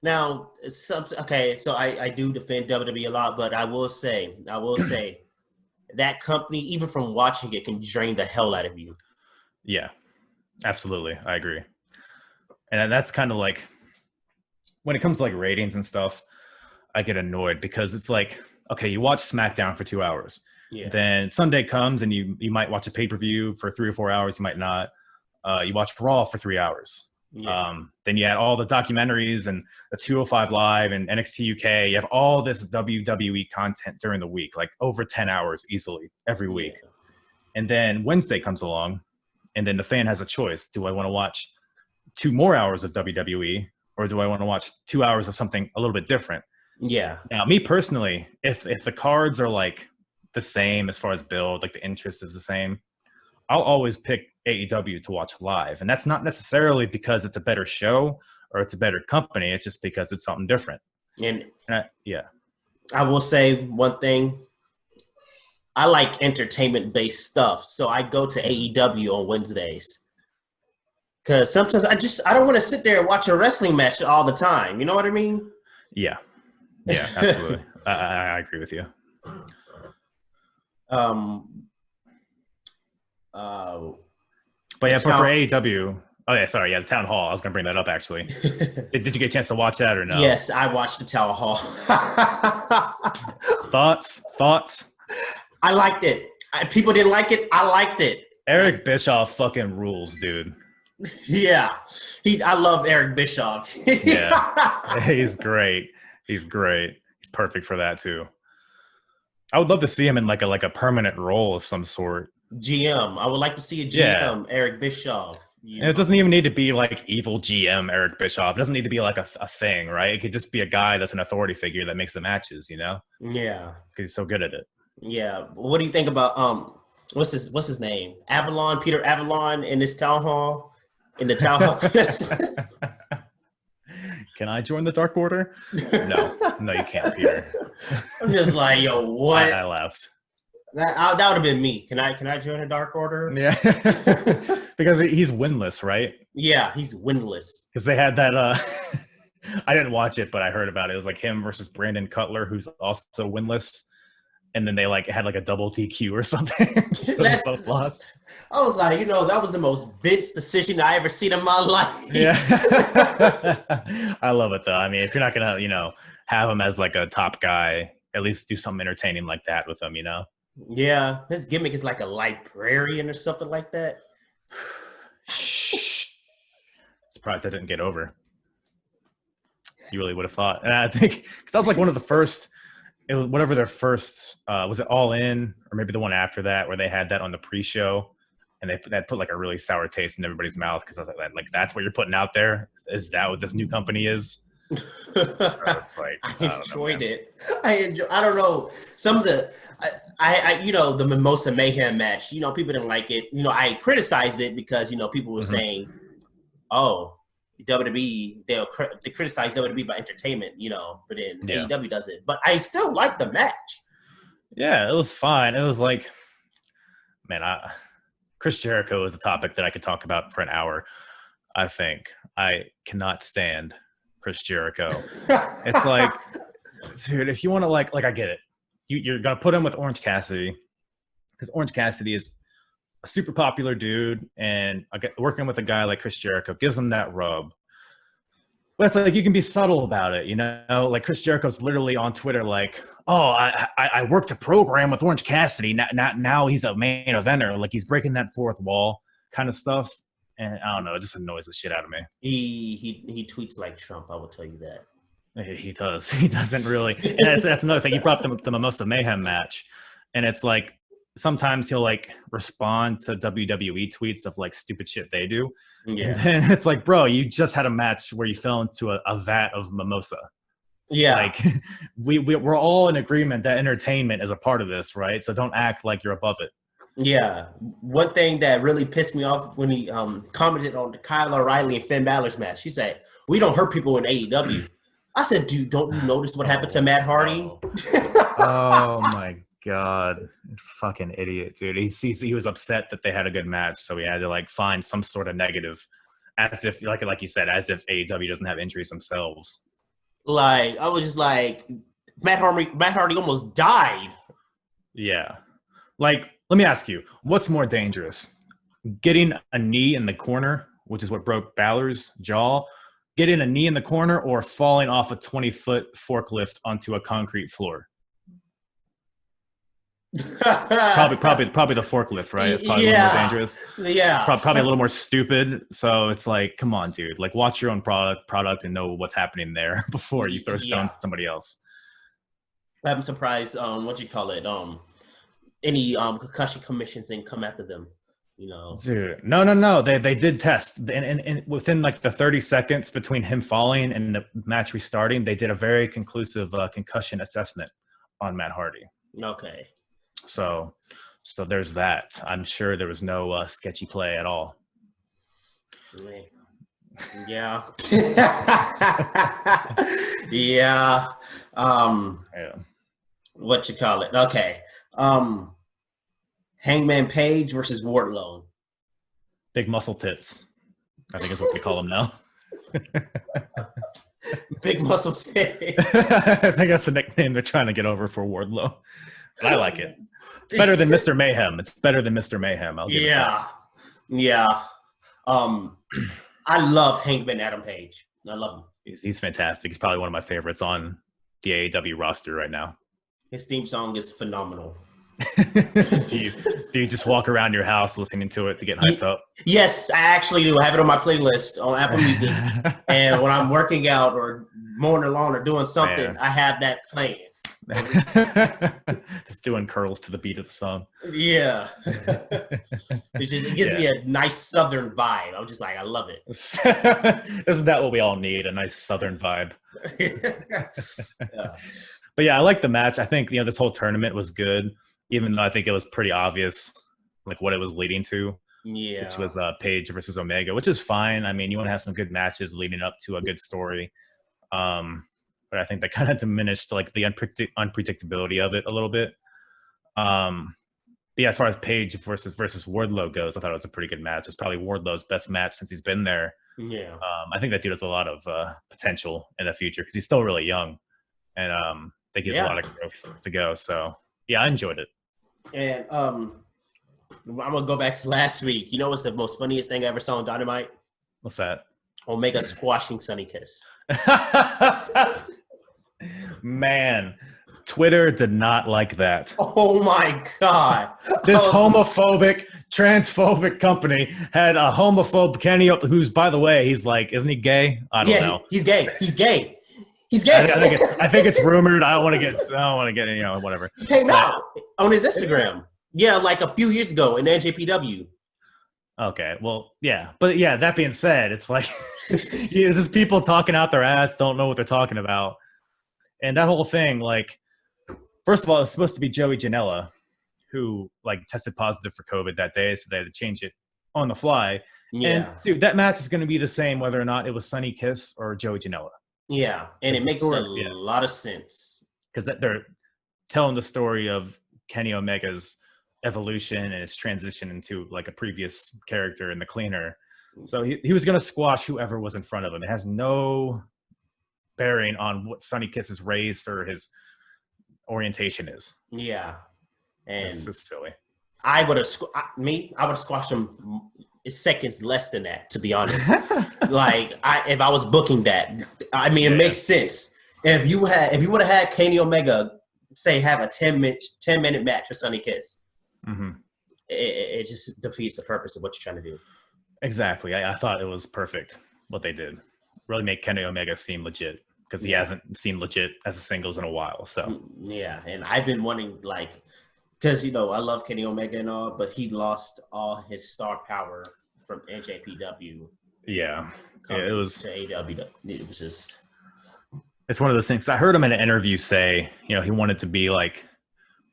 Now, okay, so I do defend WWE a lot, but I will say that company, even from watching it, can drain the hell out of you. Yeah, absolutely, I agree. And that's kind of like, when it comes to like ratings and stuff, I get annoyed because it's like, okay, you watch SmackDown for 2 hours. Yeah. Then Sunday comes and you might watch a pay-per-view for 3 or 4 hours. You might not. You watch Raw for 3 hours. Yeah. Then you had all the documentaries and the 205 Live and NXT UK. You have all this WWE content during the week, like over 10 hours easily every week. Yeah. And then Wednesday comes along, and then the fan has a choice. Do I want to watch 2 more hours of WWE, or do I want to watch 2 hours of something a little bit different? Yeah. Now, me personally, if the cards are like the same as far as build, like the interest is the same, I'll always pick AEW to watch live. And that's not necessarily because it's a better show or it's a better company. It's just because it's something different. And I will say one thing. I like entertainment-based stuff, so I go to AEW on Wednesdays. Because sometimes I don't want to sit there and watch a wrestling match all the time. You know what I mean? Yeah, absolutely. I agree with you. But for AEW, the Town Hall. I was going to bring that up, actually. Did you get a chance to watch that or no? Yes, I watched the Town Hall. Thoughts? I liked it. People didn't like it. I liked it. Eric Bischoff fucking rules, dude. Yeah. I love Eric Bischoff. Yeah. He's great. He's perfect for that, too. I would love to see him in like a permanent role of some sort. GM. I would like to see a GM, Eric Bischoff. And it doesn't even need to be like evil GM Eric Bischoff. It doesn't need to be like a thing, right? It could just be a guy that's an authority figure that makes the matches, you know? Yeah. Because he's so good at it. Yeah. What do you think about what's his name? Peter Avalon in this town hall? In the town hall? Can I join the Dark Order? No, you can't, Peter. I'm just like, yo, what? I laughed. That would have been me. Can I join the Dark Order? Yeah, because he's winless, right? Yeah, he's winless. Because they had that. I didn't watch it, but I heard about it. It was like him versus Brandon Cutler, who's also winless. And then they had a double TQ or something. So they both lost. I was like, that was the most Vince decision I ever seen in my life. Yeah. I love it though. I mean, if you're not gonna, have him as like a top guy, at least do something entertaining like that with him, Yeah. His gimmick is like a librarian or something like that. Surprised that didn't get over. You really would have thought. And I think because that was like one of the first. It was whatever their first was it All In or maybe the one after that where they had that on the pre-show and they put like a really sour taste in everybody's mouth because I was like that's what you're putting out there. Is that what this new company is? I enjoyed it. I don't know some of the the Mimosa Mayhem match. People didn't like it. I criticized it because people were saying, "Oh, WWE they criticize WWE by entertainment," but then AEW does it. But I still like the match. Yeah, it was fine. It was like, man, Chris Jericho is a topic that I could talk about for an hour. I think I cannot stand Chris Jericho. It's like, dude, if you want to like I get it. You're gonna put him with Orange Cassidy because Orange Cassidy is a super popular dude, and working with a guy like Chris Jericho gives him that rub. But it's like you can be subtle about it, Like Chris Jericho's literally on Twitter like, "Oh, I worked a program with Orange Cassidy. Now he's a main eventer." Like he's breaking that fourth wall kind of stuff, and I don't know, it just annoys the shit out of me. He tweets like Trump. I will tell you that. He does. He doesn't really. And that's another thing. He brought them the Mimosa Mayhem match, and it's like. Sometimes he'll like respond to WWE tweets of like stupid shit they do. Yeah. And it's like, bro, you just had a match where you fell into a vat of mimosa. Yeah. Like we're all in agreement that entertainment is a part of this, right? So don't act like you're above it. Yeah. One thing that really pissed me off when he commented on the Kyle O'Reilly and Finn Balor's match, he said, "We don't hurt people in AEW." I said, dude, don't you notice what happened to Matt Hardy? Oh my God, fucking idiot, dude. He was upset that they had a good match, so he had to like find some sort of negative, as if like you said, as if AEW doesn't have injuries themselves. Like I was just like, Matt Hardy almost died. Yeah, like let me ask you, what's more dangerous, getting a knee in the corner, which is what broke Balor's jaw, getting a knee in the corner, or falling off a 20-foot forklift onto a concrete floor? probably the forklift, right? It's probably a little more dangerous. Yeah, probably a little more stupid. So it's like, come on, dude. Like, watch your own product and know what's happening there before you throw stones at somebody else. I'm surprised. Any concussion commissions didn't come after them. Dude, no. They did test, and within like the 30 seconds between him falling and the match restarting, they did a very conclusive concussion assessment on Matt Hardy. Okay. So there's that. I'm sure there was no sketchy play at all. Yeah. Yeah. What you call it? Okay. Hangman Page versus Wardlow. Big muscle tits, I think is what they call them now. Big muscle tits. I think that's the nickname they're trying to get over for Wardlow. But I like it. It's better than Mr. Mayhem. I'll give it that. Yeah. I love Hangman Adam Page. I love him. He's fantastic. He's probably one of my favorites on the AEW roster right now. His theme song is phenomenal. do you just walk around your house listening to it to get hyped up? Yes, I actually do. I have it on my playlist on Apple Music. And when I'm working out or mowing the lawn or doing something, I have that playing. Just doing curls to the beat of the song. Yeah. It gives me a nice southern vibe. I'm just like, I love it. Isn't that what we all need? A nice southern vibe. Yeah. But yeah, I like the match. I think this whole tournament was good, even though I think it was pretty obvious like what it was leading to. Yeah. Which was Page versus Omega, which is fine. I mean, you want to have some good matches leading up to a good story. But I think that kind of diminished like the unpredictability of it a little bit. But yeah, as far as Page versus Wardlow goes, I thought it was a pretty good match. It's probably Wardlow's best match since he's been there. Yeah. I think that dude has a lot of potential in the future because he's still really young, and I think he has a lot of growth to go. So yeah, I enjoyed it. And I'm gonna go back to last week. You know what's the most funniest thing I ever saw on Dynamite? What's that? Omega squashing Sunny Kiss. Man, Twitter did not like that. Oh my God. This homophobic, transphobic company had a homophobe Kenny, who's, by the way, he's like, isn't he gay? I don't know. He's gay. He's gay. He's gay. I think it's rumored. I don't want to get whatever. He came out on his Instagram. Yeah, like a few years ago in NJPW. Okay, well, yeah. But yeah, that being said, it's like there's people talking out their ass, don't know what they're talking about. And that whole thing, like, first of all, it's supposed to be Joey Janela, who like tested positive for COVID that day, so they had to change it on the fly. Yeah. And dude, that match is going to be the same whether or not it was Sunny Kiss or Joey Janela. Yeah, and it makes a lot of sense because they're telling the story of Kenny Omega's evolution and his transition into like a previous character in the Cleaner. So he was going to squash whoever was in front of him. It has no bearing on what Sunny Kiss's race or his orientation is. Yeah, and it's just silly. I would have squashed him seconds less than that, to be honest. Like if I was booking that, I mean, it makes sense. If you would have had Kenny Omega say have a 10-minute match with Sunny Kiss, it just defeats the purpose of what you're trying to do. Exactly. I thought it was perfect what they did. Really make Kenny Omega seem legit because he hasn't seemed legit as a singles in a while. So yeah, and I've been wanting because I love Kenny Omega and all, but he lost all his star power from NJPW. Yeah, it was to AEW. It was just. It's one of those things. I heard him in an interview say, he wanted to be like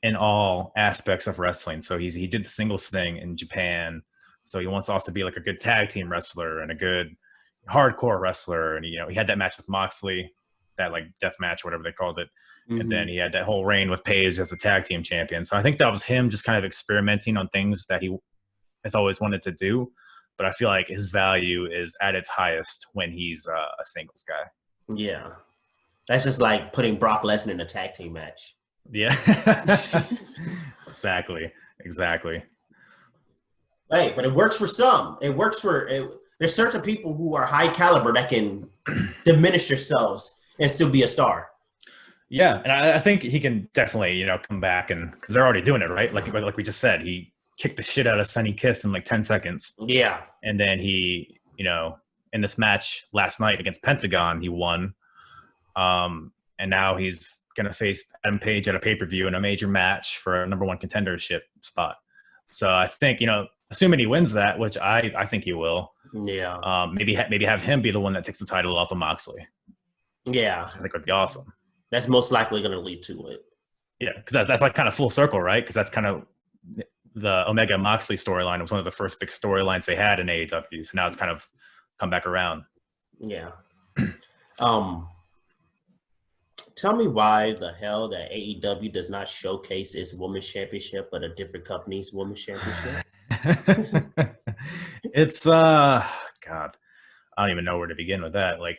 in all aspects of wrestling. So he did the singles thing in Japan. So he wants to also be like a good tag team wrestler and a good hardcore wrestler. And he had that match with Moxley, that like death match, whatever they called it. And then he had that whole reign with Page as the tag team champion. So I think that was him just kind of experimenting on things that he has always wanted to do. But I feel like his value is at its highest when he's a singles guy. Yeah. That's just like putting Brock Lesnar in a tag team match. Yeah. Exactly. Hey, but it works for some. It works for there's certain people who are high caliber that can diminish themselves and still be a star. Yeah, and I think he can definitely, come back because they're already doing it, right? Like we just said, he kicked the shit out of Sunny Kiss in like 10 seconds. Yeah. And then he, in this match last night against Pentagon, he won. And now he's going to face Adam Page at a pay-per-view in a major match for a number one contendership spot. So I think, assuming he wins that, which I think he will. Yeah. Maybe have him be the one that takes the title off of Moxley. Yeah. I think would be awesome. That's most likely going to lead to it. Yeah, because that's like kind of full circle, right? Because that's kind of the Omega Moxley storyline was one of the first big storylines they had in AEW. So now it's kind of come back around. Yeah. Tell me why the hell that AEW does not showcase its women's championship, but a different company's women's championship. It's God, I don't even know where to begin with that. Like,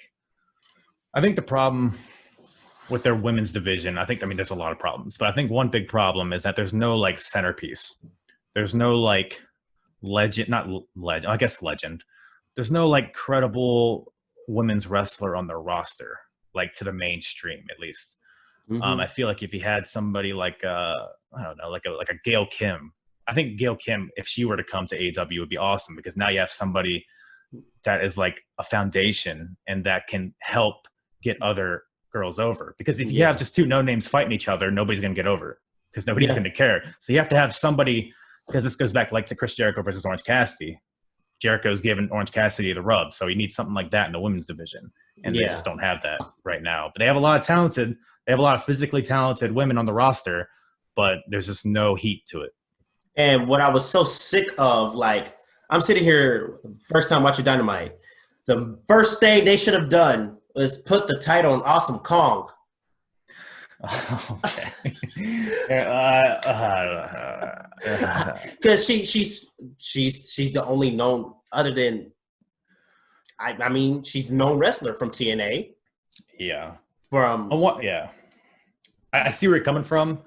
I think the problem with their women's division, there's a lot of problems, but I think one big problem is that there's no like centerpiece. There's no like legend. There's no like credible women's wrestler on their roster, like to the mainstream at least. I feel like if you had somebody like I don't know, like a Gail Kim, I think Gail Kim, if she were to come to AEW, would be awesome because now you have somebody that is like a foundation and that can help get other girls over. Because if you have just two no-names fighting each other, nobody's going to get over because nobody's going to care. So you have to have somebody, because this goes back like to Chris Jericho versus Orange Cassidy. Jericho's given Orange Cassidy the rub, so you need something like that in the women's division, and they just don't have that right now. But they have a lot of physically talented women on the roster, but there's just no heat to it. And what I was so sick of, I'm sitting here first time watching Dynamite. The first thing they should have done Let's put the title on Awesome Kong. Okay. Because she's the only known, other than I mean, she's a known wrestler from TNA. Yeah. From yeah. I see where you're coming from,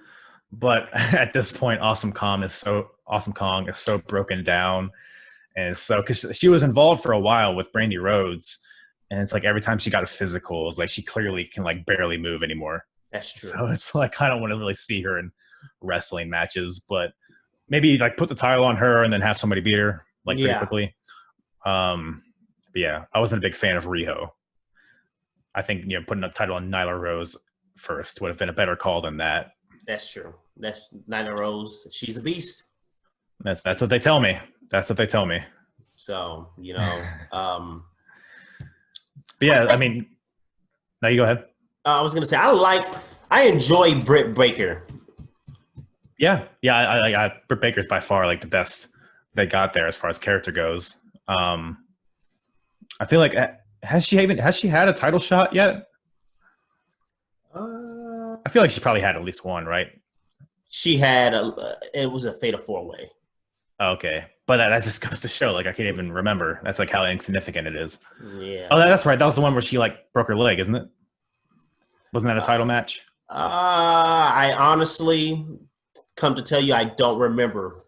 but at this point, Awesome Kong is so broken down, and so because she was involved for a while with Brandy Rhodes, and it's like every time she got a physical, it's like she clearly can like barely move anymore. That's true. So it's like I don't want to really see her in wrestling matches, but maybe like put the title on her and then have somebody beat her like pretty quickly. But yeah, I wasn't a big fan of Riho. I think putting a title on Nyla Rose first would have been a better call than that. That's true. That's Nyla Rose. She's a beast. That's what they tell me. That's what they tell me. So but yeah, I mean, now you go ahead. I was gonna say I enjoy Britt Baker. Yeah, I Britt Baker's by far like the best they got there as far as character goes. I feel like has she had a title shot yet? I feel like she probably had at least one, right? She had it was a fatal 4-way. Okay, but that just goes to show like I can't even remember. That's like how insignificant it is. Yeah. Oh, that's right. That was the one where she like broke her leg, isn't it? Wasn't that a title match? I honestly, come to tell you, I don't remember.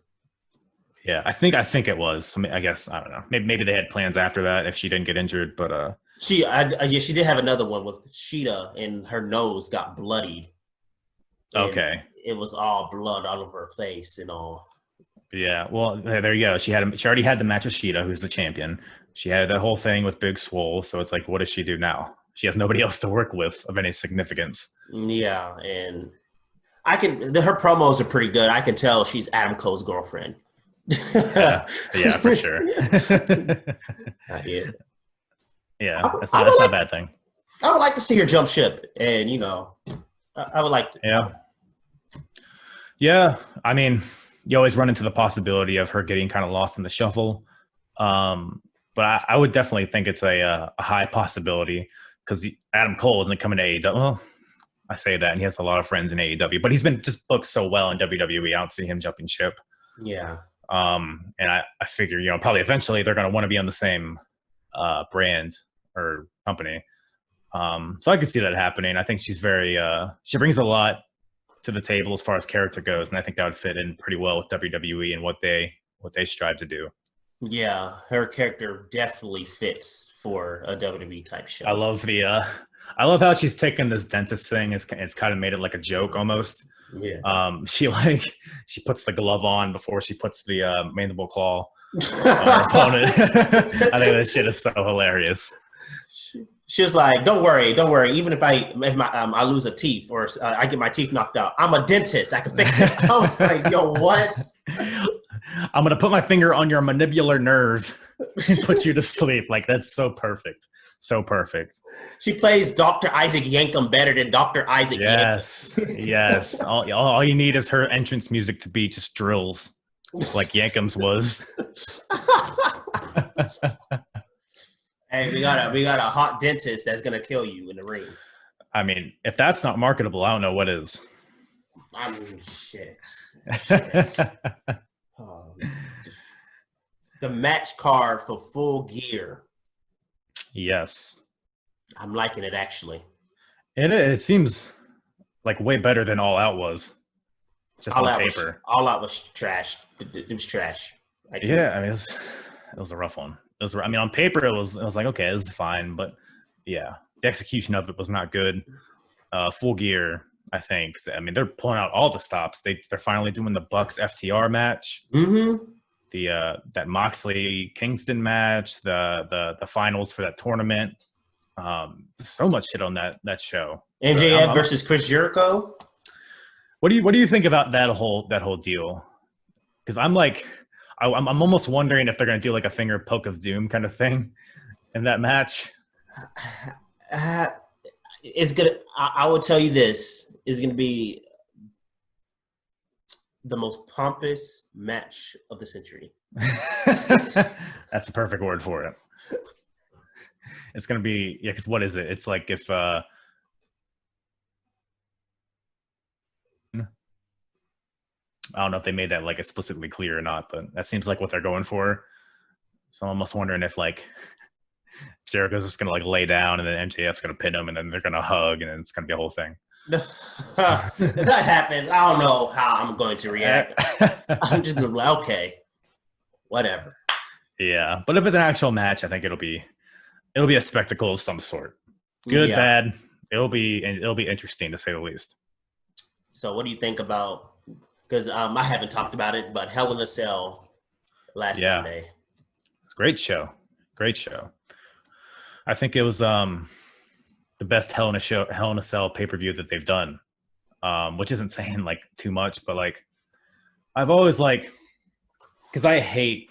Yeah, I think it was. I guess I don't know. Maybe they had plans after that if she didn't get injured, but she did have another one with Sheeta, and her nose got bloodied. Okay, it was all blood all over her face and all. Yeah, well, there you go. She already had the match with Sheeta, who's the champion. She had that whole thing with Big Swole, so it's like, what does she do now? She has nobody else to work with of any significance. Yeah, and her promos are pretty good. I can tell she's Adam Cole's girlfriend. yeah, for sure. Yeah, that's not a bad thing. I would like to see her jump ship, and I would like to. Yeah. I mean, you always run into the possibility of her getting kind of lost in the shuffle, but I would definitely think it's a high possibility because Adam Cole isn't coming to AEW. Well, I say that, and he has a lot of friends in AEW, but he's been just booked so well in WWE. I don't see him jumping ship. Yeah. And I figure, probably eventually they're going to want to be on the same brand or company. So I could see that happening. I think she's she brings a lot to the table as far as character goes, and I think that would fit in pretty well with WWE and what they strive to do. Yeah, her character definitely fits for a WWE type show. I love how she's taken this dentist thing. It's kind of made it like a joke almost. Yeah. She puts the glove on before she puts the mandible claw on her opponent. I think that shit is so hilarious. She was like, "Don't worry. Even if I lose a teeth or I get my teeth knocked out, I'm a dentist. I can fix it." I was like, "Yo, what?" I'm gonna put my finger on your mandibular nerve and put you to sleep. Like that's so perfect. So perfect. She plays Dr. Isaac Yankem better than Dr. Isaac Yankem. Yes. All you need is her entrance music to be just drills, just like Yankem's was. Hey, we got a hot dentist that's gonna kill you in the ring. I mean, if that's not marketable, I don't know what is. I mean, shit. The match card for Full Gear. Yes. I'm liking it, actually. It seems like way better than All Out was. Just on paper. All Out was trash. It was trash. Yeah, I mean, it was a rough one. On paper, it was like, okay, this is fine. But, yeah, the execution of it was not good. Full Gear, I think. I mean, they're pulling out all the stops. They're finally doing the Bucks FTR match. Mm-hmm. That Moxley Kingston match, the finals for that tournament. So much shit on that show. MJF versus Chris Jericho. What do you think about that whole deal? Because I'm like, I'm almost wondering if they're gonna do like a finger poke of doom kind of thing in that match. It's gonna. I will tell you this is gonna be the most pompous match of the century. That's the perfect word for it. It's gonna be because what is it? It's like if I don't know if they made that like explicitly clear or not, but that seems like what they're going for. So I'm almost wondering if like Jericho's just gonna like lay down and then MJF's gonna pin him and then they're gonna hug and then it's gonna be a whole thing. If that happens, I don't know how I'm going to react. I'm just gonna be like, okay, whatever. Yeah, but if it's an actual match, I think it'll be a spectacle of some sort. Good, bad. It'll be interesting to say the least. So, what do you think about? Because I haven't talked about it, but Hell in a Cell last Sunday. Great show. I think it was the best Hell in a Cell pay-per-view that they've done, which isn't saying like too much, but like I've always like, because I hate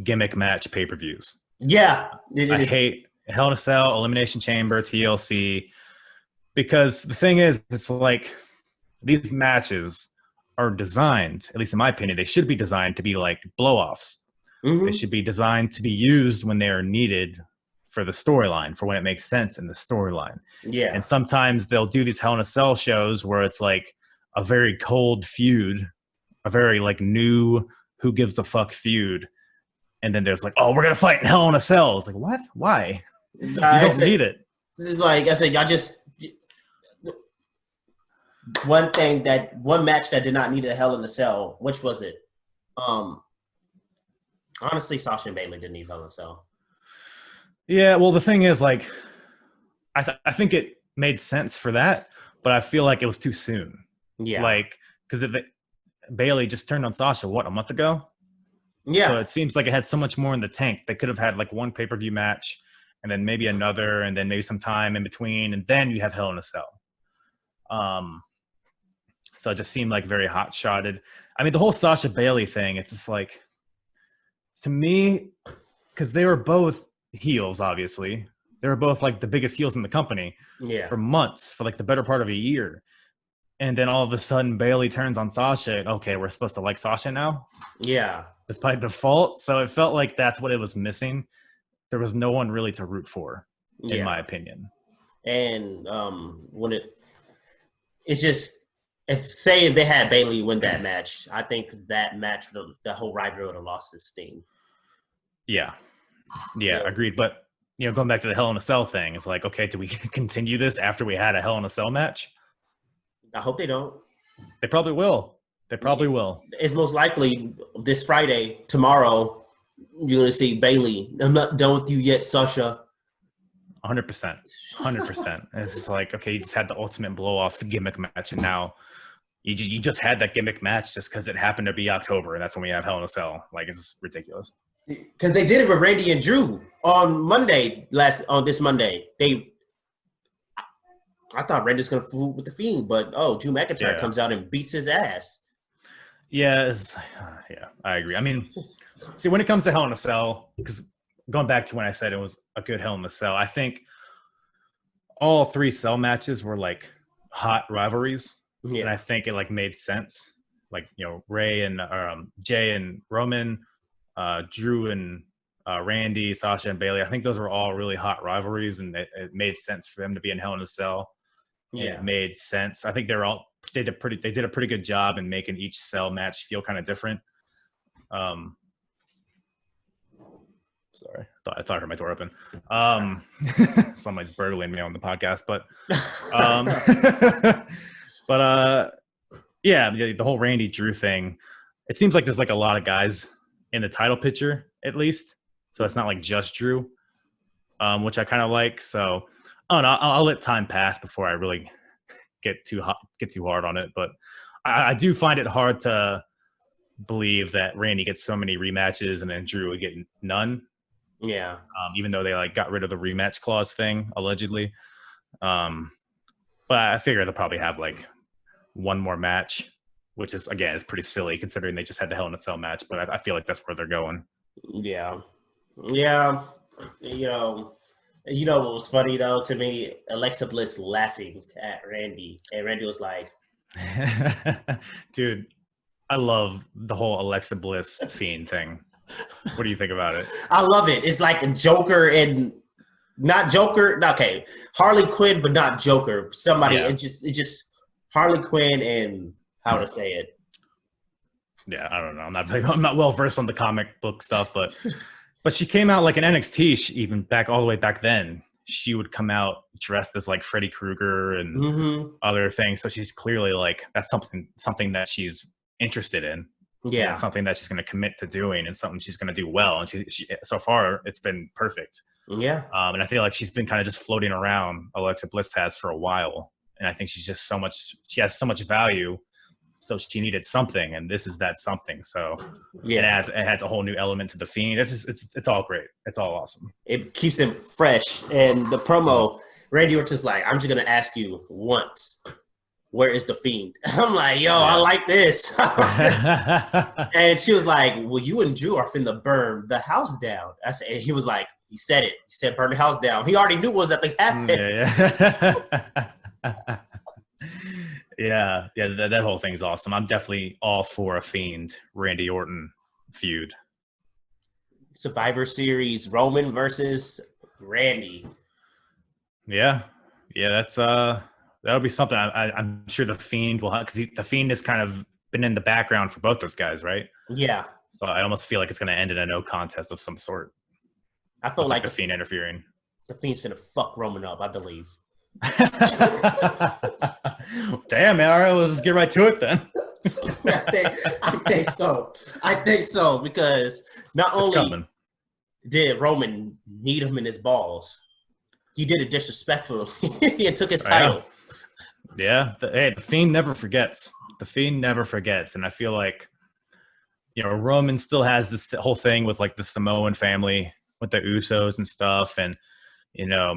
gimmick match pay-per-views. Yeah, I hate Hell in a Cell, Elimination Chamber, TLC, because the thing is, it's like these matches are designed, at least in my opinion, they should be designed to be like blow-offs. Mm-hmm. They should be designed to be used when they are needed for the storyline, for when it makes sense in the storyline. Yeah. And sometimes they'll do these Hell in a Cell shows where it's like a very cold feud, a very like new who gives a fuck feud. And then there's like, oh, we're going to fight in Hell in a Cell. It's like, what? Why? You don't need it. It's like I said, y'all just one match that did not need a Hell in a Cell. Which was it? Honestly, Sasha and Bayley didn't need Hell in a Cell. Yeah, well, the thing is, like, I think it made sense for that, but I feel like it was too soon. Yeah. Like, because Bayley just turned on Sasha, what, a month ago? Yeah. So it seems like it had so much more in the tank. They could have had, like, one pay-per-view match, and then maybe another, and then maybe some time in between, and then you have Hell in a Cell. So it just seemed, like, very hot-shotted. I mean, the whole Sasha Bayley thing, it's just, like, to me, because they were both heels, obviously. They were both like the biggest heels in the company for months, for like the better part of a year. And then all of a sudden Bayley turns on Sasha and okay, we're supposed to like Sasha now? Yeah. Just by default. So it felt like that's what it was missing. There was no one really to root for, in my opinion. And when it's just if they had Bayley win that match, I think that match, the whole rivalry would have lost its steam. Yeah, agreed. But, you know, going back to the Hell in a Cell thing, it's like, okay, do we continue this after we had a Hell in a Cell match? I hope they don't. They probably will. It's most likely this Friday, tomorrow, you're going to see Bayley. I'm not done with you yet, Sasha. 100%. It's just like, okay, you just had the ultimate blow-off gimmick match, and now you just had that gimmick match just because it happened to be October, and that's when we have Hell in a Cell. Like, it's ridiculous. Because they did it with Randy and Drew on this Monday. I thought Randy was going to fool with the Fiend, but Drew McIntyre comes out and beats his ass. Yeah, I agree. I mean, see, when it comes to Hell in a Cell, because going back to when I said it was a good Hell in a Cell, I think all three Cell matches were like hot rivalries, and I think it like made sense. Like, you know, Ray and Jay and Roman, Drew and Randy, Sasha and Bayley. I think those were all really hot rivalries, and it made sense for them to be in Hell in a Cell. Yeah, it made sense. I think they did a pretty good job in making each Cell match feel kind of different. Sorry, I thought I heard my door open. Somebody's burgling me on the podcast, but the whole Randy Drew thing. It seems like there's like a lot of guys in the title picture, at least. So it's not like just Drew, which I kind of like. So I don't know. I'll let time pass before I really get too hard on it. But I do find it hard to believe that Randy gets so many rematches and then Drew would get none. Yeah. Even though they like got rid of the rematch clause thing, allegedly. But I figure they'll probably have like one more match, which is, again, is pretty silly considering they just had the Hell in a Cell match. But I feel like that's where they're going. Yeah. Yeah. You know what was funny, though, to me? Alexa Bliss laughing at Randy. And Randy was like... Dude, I love the whole Alexa Bliss Fiend thing. What do you think about it? I love it. It's like a Joker and not Joker. Okay, Harley Quinn, but not Joker. Somebody. Yeah. It just Harley Quinn and how to say it. Yeah, I don't know. I'm not well versed on the comic book stuff, but she came out like in NXT. Even all the way back then, she would come out dressed as like Freddy Krueger and other things. So she's clearly like that's something that she's interested in. Yeah, and something that she's going to commit to doing, and something she's going to do well. And she so far it's been perfect. Yeah, and I feel like she's been kind of just floating around. Alexa Bliss has for a while, and I think she has so much value. So she needed something, and this is that something. So yeah, it adds a whole new element to the Fiend. It's all great. It's all awesome. It keeps him fresh. And the promo, Randy Orton's like, I'm just gonna ask you once, where is the Fiend? I'm like, yo, I like this. And she was like, well, you and Drew are finna burn the house down. And he was like, he said it. He said, burn the house down. He already knew what was at the happen. Yeah, that whole thing's awesome. I'm definitely all for a Fiend Randy Orton feud. Survivor Series, Roman versus Randy. Yeah, that's that'll be something. I'm sure the Fiend will, because the Fiend has kind of been in the background for both those guys, right? Yeah. So I almost feel like it's going to end in a no contest of some sort. I feel like the Fiend interfering. The Fiend's gonna fuck Roman up, I believe. Damn, man. All right, let's just get right to it then. I think so because not only did Roman need him in his balls, he did it disrespectfully and took his title. Yeah, the Fiend never forgets. The Fiend never forgets, and I feel like Roman still has this whole thing with like the Samoan family with the Usos and stuff, and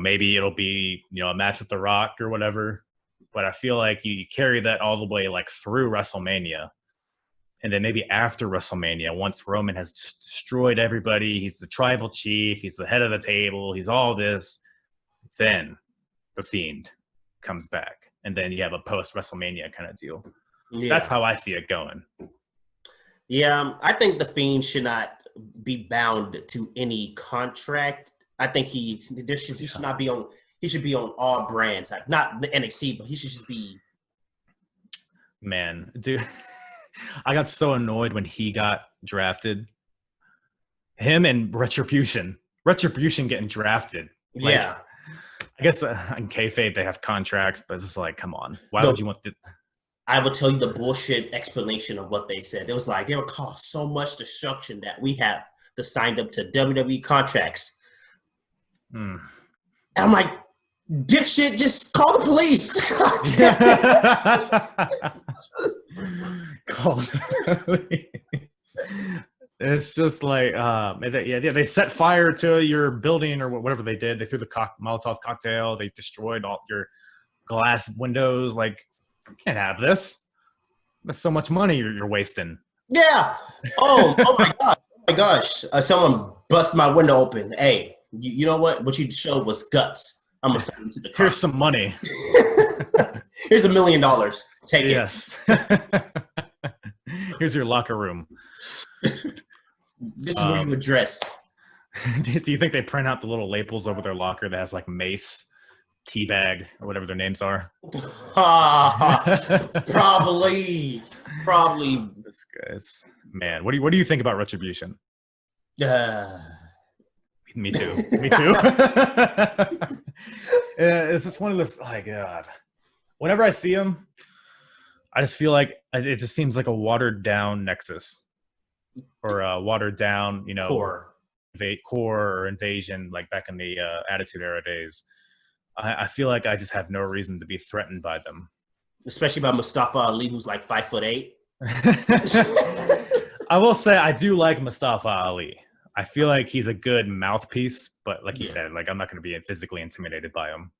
maybe it'll be, a match with The Rock or whatever. But I feel like you carry that all the way like through WrestleMania. And then maybe after WrestleMania, once Roman has just destroyed everybody, he's the tribal chief, he's the head of the table, he's all this, then the Fiend comes back. And then you have a post-WrestleMania kind of deal. Yeah. That's how I see it going. Yeah, I think the Fiend should not be bound to any contract. I think he should not be on. He should be on all brands, like not the NXT, but he should just be. Man, dude, I got so annoyed when he got drafted. Him and Retribution getting drafted. Like, yeah, I guess in kayfabe they have contracts, but it's just like, come on, why would you want the? I will tell you the bullshit explanation of what they said. It was like they would cost so much destruction that we have to sign up to WWE contracts. I'm like, dipshit, just call the police. Call the police. It's just like, they set fire to your building or whatever they did. They threw the Molotov cocktail. They destroyed all your glass windows. Like, you can't have this. That's so much money you're wasting. Yeah. Oh my God. Oh my gosh. Someone busted my window open. Hey. You know what? What you showed was guts. I'm gonna send them to the car. Here's some money. Here's $1 million. Take it. Yes. Here's your locker room. This is where you address. Do you think they print out the little labels over their locker that has like Mace, Teabag, or whatever their names are? Probably. This guy's man. What do you think about Retribution? Me too. It's just one of those. Oh God! Whenever I see him, I just feel like it just seems like a watered down Nexus, or a watered down, core or Invasion, like back in the Attitude Era days. I feel like I just have no reason to be threatened by them, especially by Mustafa Ali, who's like 5'8". I will say I do like Mustafa Ali. I feel like he's a good mouthpiece, but like you said, like I'm not going to be physically intimidated by him.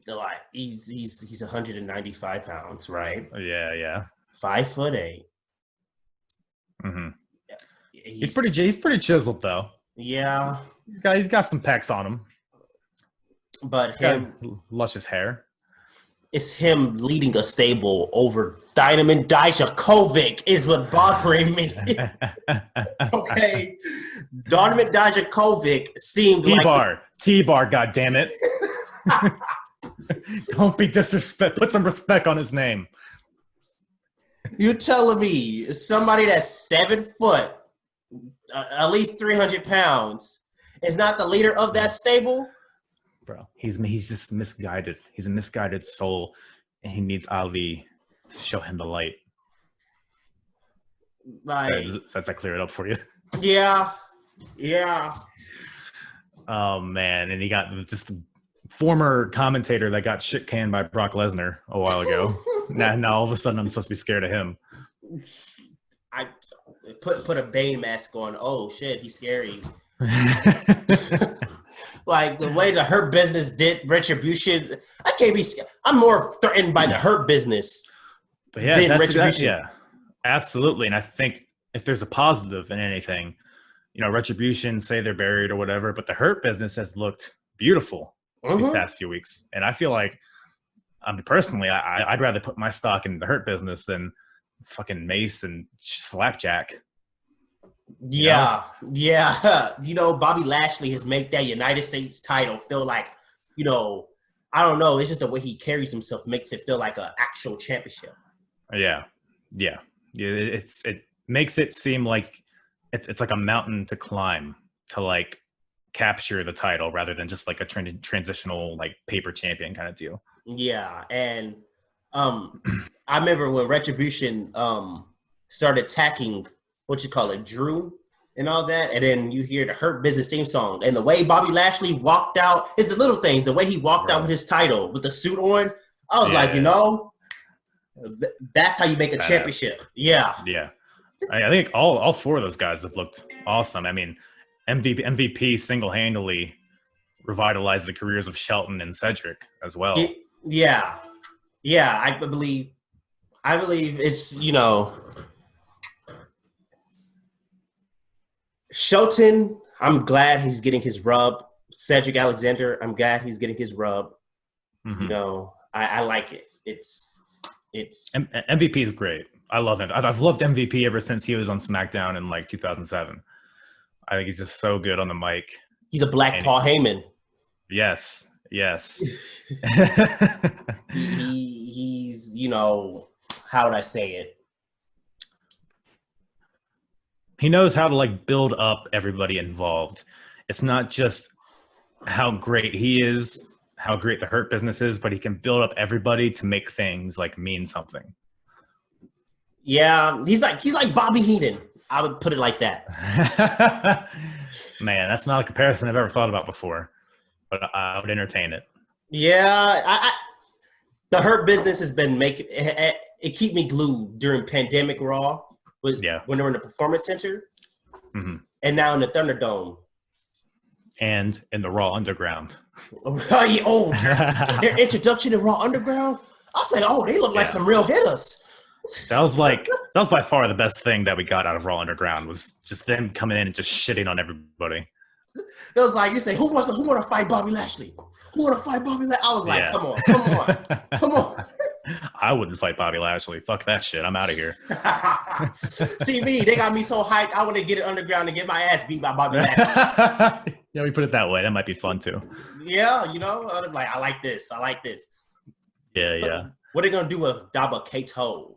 Like he's 195 pounds, right? Yeah. 5'8". Mm-hmm. Yeah, he's pretty chiseled though. Yeah, he's got some pecs on him, but him luscious hair. It's him leading a stable over Dynamite Dijakovic is what bothering me. Okay. Dynamite Dijakovic seemed T-Bar, goddammit. Don't be disrespect. Put some respect on his name. You telling me somebody that's 7 foot, at least 300 pounds, is not the leader of that stable? Bro, he's just misguided. He's a misguided soul, and he needs Ali to show him the light. Like, does that clear it up for you? Yeah. Oh man, and he got just the former commentator that got shit canned by Brock Lesnar a while ago. now all of a sudden I'm supposed to be scared of him. I put a Bane mask on. Oh shit, he's scary. Like the way the Hurt Business did Retribution, I can't be. I'm more threatened by the Hurt Business than Retribution. Yeah, absolutely. And I think if there's a positive in anything, Retribution say they're buried or whatever, but the Hurt Business has looked beautiful these past few weeks, and I feel like, personally, I'd rather put my stock in the Hurt Business than fucking Mace and Slapjack. Yeah. Bobby Lashley has made that United States title feel like, I don't know. It's just the way he carries himself makes it feel like an actual championship. Yeah. It makes it seem like it's like a mountain to climb to like capture the title rather than just like a transitional like paper champion kind of deal. Yeah, and I remember when Retribution started attacking Drew and all that, and then you hear the Hurt Business theme song, and the way Bobby Lashley walked out, it's the little things, the way he walked out with his title, with the suit on, I was like, that's how you make a championship. Yeah. I think all 4 of those guys have looked awesome. I mean, MVP single-handedly revitalized the careers of Shelton and Cedric as well. Yeah, I believe it's, Shelton, I'm glad he's getting his rub. Cedric Alexander, I'm glad he's getting his rub. Mm-hmm. I like it. It's MVP is great. I love him. I've loved MVP ever since he was on SmackDown in like 2007. I think he's just so good on the mic. He's a black Paul Heyman. Yes. He's, how would I say it? He knows how to like build up everybody involved. It's not just how great he is, how great the Hurt Business is, but he can build up everybody to make things like mean something. Yeah, he's like Bobby Heenan. I would put it like that. Man, that's not a comparison I've ever thought about before, but I would entertain it. Yeah, the Hurt Business has been making it keep me glued during Pandemic Raw, when they're in the Performance Center, and now in the Thunderdome, and in the Raw Underground. Their introduction in Raw Underground. I was like, they look like some real hitters. That was by far the best thing that we got out of Raw Underground was just them coming in and just shitting on everybody. It was like, you say, who want to fight Bobby Lashley? Who want to fight Bobby Lashley? I was like, come on. I wouldn't fight Bobby Lashley. Fuck that shit. I'm out of here. See me, they got me so hyped. I want to get it underground and get my ass beat by Bobby Lashley. Yeah, we put it that way. That might be fun too. Yeah, like I like this. Yeah. What are they gonna do with Daba Kato?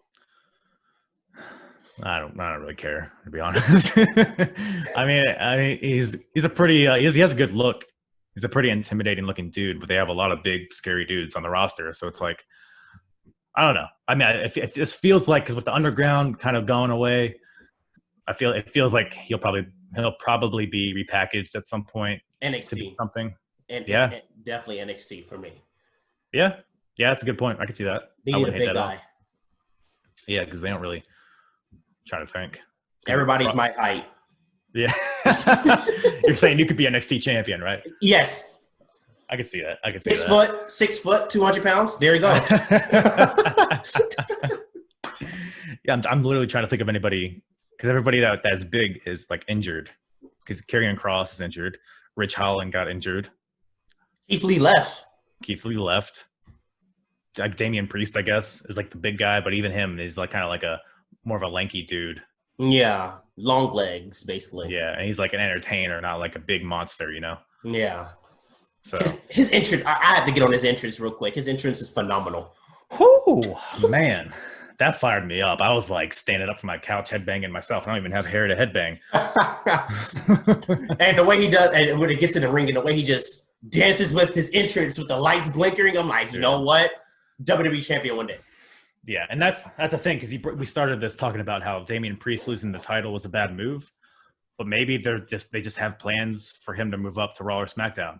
I don't really care, to be honest. I mean, he's a pretty he has a good look. He's a pretty intimidating looking dude, but they have a lot of big, scary dudes on the roster. So it's like, I don't know. I mean, it just feels like, because with the Underground kind of going away, it feels like he'll probably be repackaged at some point. NXT something. And yeah, definitely NXT for me. Yeah, that's a good point. I could see that. They need a big guy. Yeah, because they don't really try to think. Everybody's my height. Yeah. You're saying you could be NXT champion, right? Yes. I can see that. 6 foot, 200 pounds. There you go. Yeah, I'm literally trying to think of anybody, because everybody that's big is like injured. Because Karrion Kross is injured. Rich Holland got injured. Keith Lee left. Like Damian Priest, I guess, is like the big guy, but even him is like kind of like a more of a lanky dude. Yeah, long legs, basically. Yeah, and he's like an entertainer, not like a big monster, Yeah. So his entrance, I have to get on his entrance real quick. His entrance is phenomenal. Whoo, man, that fired me up. I was like standing up from my couch, headbanging myself. I don't even have hair to headbang. And the way he does, and when it gets in the ring, and the way he just dances with his entrance with the lights blinkering, I'm like, you know what? WWE champion one day. Yeah, and that's a thing because we started this talking about how Damian Priest losing the title was a bad move, but maybe they just have plans for him to move up to Raw or SmackDown.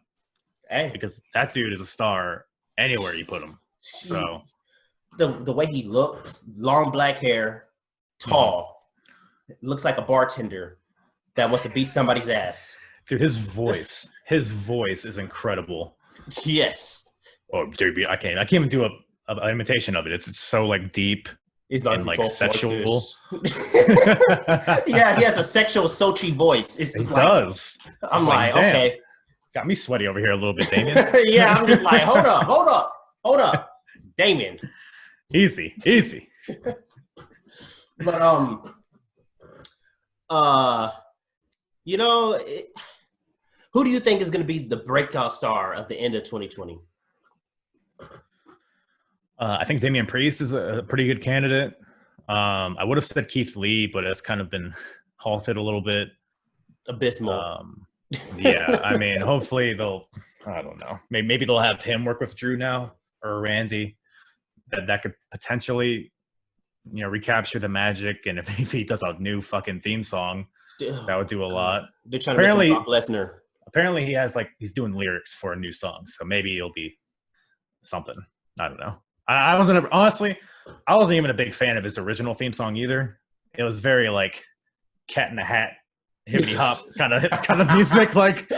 Hey, because that dude is a star anywhere you put him. So the way he looks, long black hair, tall, looks like a bartender that wants to beat somebody's ass. Dude, his voice is incredible. Yes. Oh, dude, I can't even do an imitation of it. It's so like deep. He's not and like sexual. Yeah, he has a sexual, sultry voice. He does. I'm like, okay. Got me sweaty over here a little bit, Damien. Yeah, I'm just like, hold up. Damien. Easy. But who do you think is going to be the breakout star of the end of 2020? I think Damian Priest is a pretty good candidate. I would have said Keith Lee, but it's kind of been halted a little bit. Abysmal. Yeah, I mean, hopefully I don't know. Maybe they'll have him work with Drew now or Randy. That could potentially, recapture the magic. And if he does a new fucking theme song, that would do a lot. They're trying to make him Brock Lesnar. Apparently he's doing lyrics for a new song. So maybe it'll be something. I don't know. I wasn't even a big fan of his original theme song either. It was very like Cat in the Hat, hippity hop kind of music. Like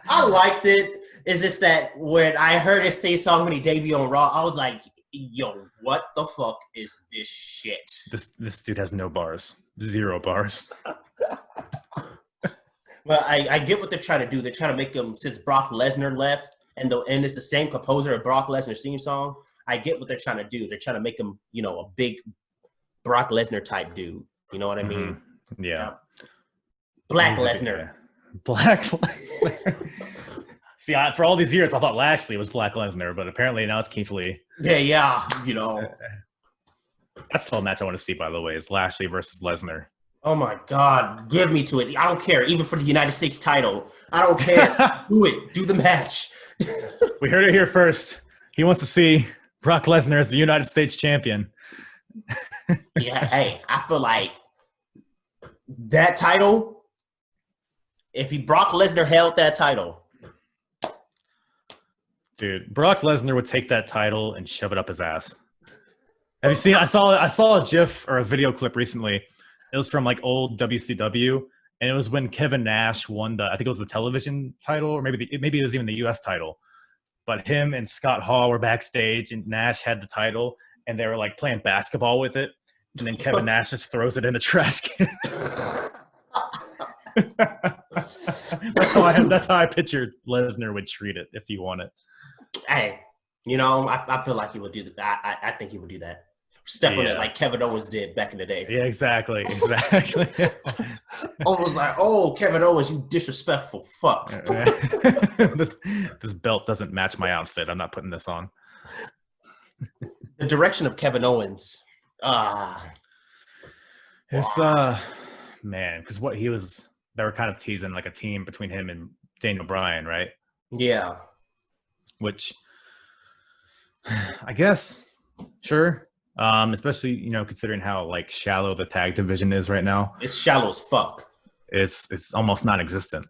I liked it. It's just that when I heard his theme song when he debuted on Raw, I was like, "Yo, what the fuck is this shit?" This dude has no bars, 0 bars. Well, I get what they're trying to do. They're trying to make him, since Brock Lesnar left, and it's the same composer of Brock Lesnar's theme song. I get what they're trying to do. They're trying to make him, a big Brock Lesnar type dude. You know what I mean? Mm-hmm. Yeah. Black Lesnar. Black Lesnar. See, for all these years, I thought Lashley was Black Lesnar, but apparently now it's Keith Lee. Yeah. That's the match I want to see, by the way, is Lashley versus Lesnar. Oh, my God. Give me to it. I don't care. Even for the United States title. I don't care. Do it. Do the match. We heard it here first. He wants to see Brock Lesnar as the United States champion. Yeah, hey, I feel like that title, if Brock Lesnar held that title. Dude, Brock Lesnar would take that title and shove it up his ass. Have you seen? I saw a GIF or a video clip recently. It was from like old WCW, and it was when Kevin Nash won I think it was the television title, or maybe it was even the US title. But him and Scott Hall were backstage, and Nash had the title, and they were like playing basketball with it. And then Kevin Nash just throws it in the trash can. That's how I pictured Lesnar would treat it if he won it. Hey, I feel like he would do that. I think he would do that. Step on it like Kevin Owens did back in the day. Yeah, exactly. Almost like, oh, Kevin Owens, you disrespectful fuck. This belt doesn't match my outfit. I'm not putting this on. The direction of Kevin Owens. It's man, because they were kind of teasing like a team between him and Daniel Bryan, right? Yeah. Which I guess, sure. Especially, considering how like shallow the tag division is right now. It's shallow as fuck. It's almost non-existent.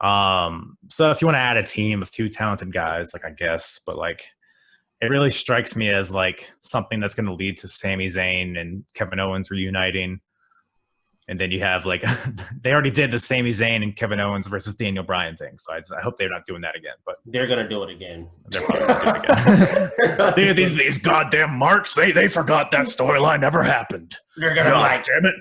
So if you want to add a team of 2 talented guys, like I guess, but like it really strikes me as like something that's going to lead to Sami Zayn and Kevin Owens reuniting. And then you have like, they already did the Sami Zayn and Kevin Owens versus Daniel Bryan thing. So I hope they're not doing that again. But they're going to do it again. They're probably going to do it again. these goddamn marks, they forgot that storyline never happened. They're going to like, damn it.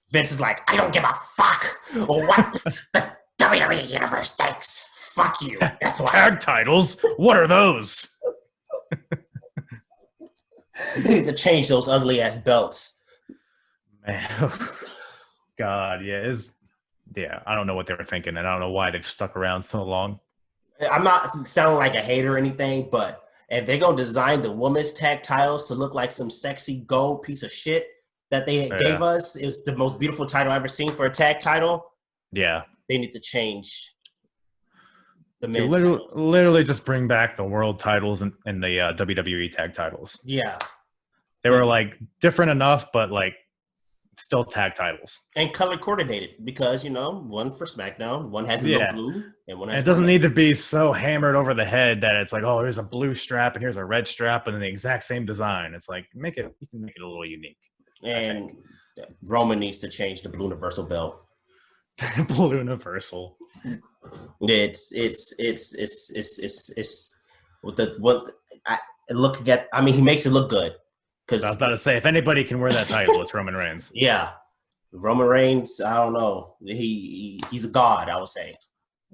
Vince is like, I don't give a fuck what the WWE Universe thinks. Fuck you. That's why. Tag titles? What are those? They need to change those ugly ass belts. Man. God, yeah, I don't know what they were thinking, and I don't know why they've stuck around so long. I'm not sounding like a hater or anything, but if they're gonna design the women's tag titles to look like some sexy gold piece of shit that they gave us, it was the most beautiful title I've ever seen for a tag title. Yeah, they need to change the men's literally just bring back the world titles and the WWE tag titles. Yeah, they were like different enough, but like still tag titles and color coordinated because one for SmackDown, one has a little blue, and one has. It doesn't need to be so hammered over the head that it's like, oh, here's a blue strap and here's a red strap and the exact same design. It's like you can make it a little unique. And Roman needs to change the Blue Universal belt. Blue Universal. It's what I look at. I mean, he makes it look good. Because I was about to say, if anybody can wear that title, it's Roman Reigns. Yeah, Roman Reigns. I don't know. He's a god. I would say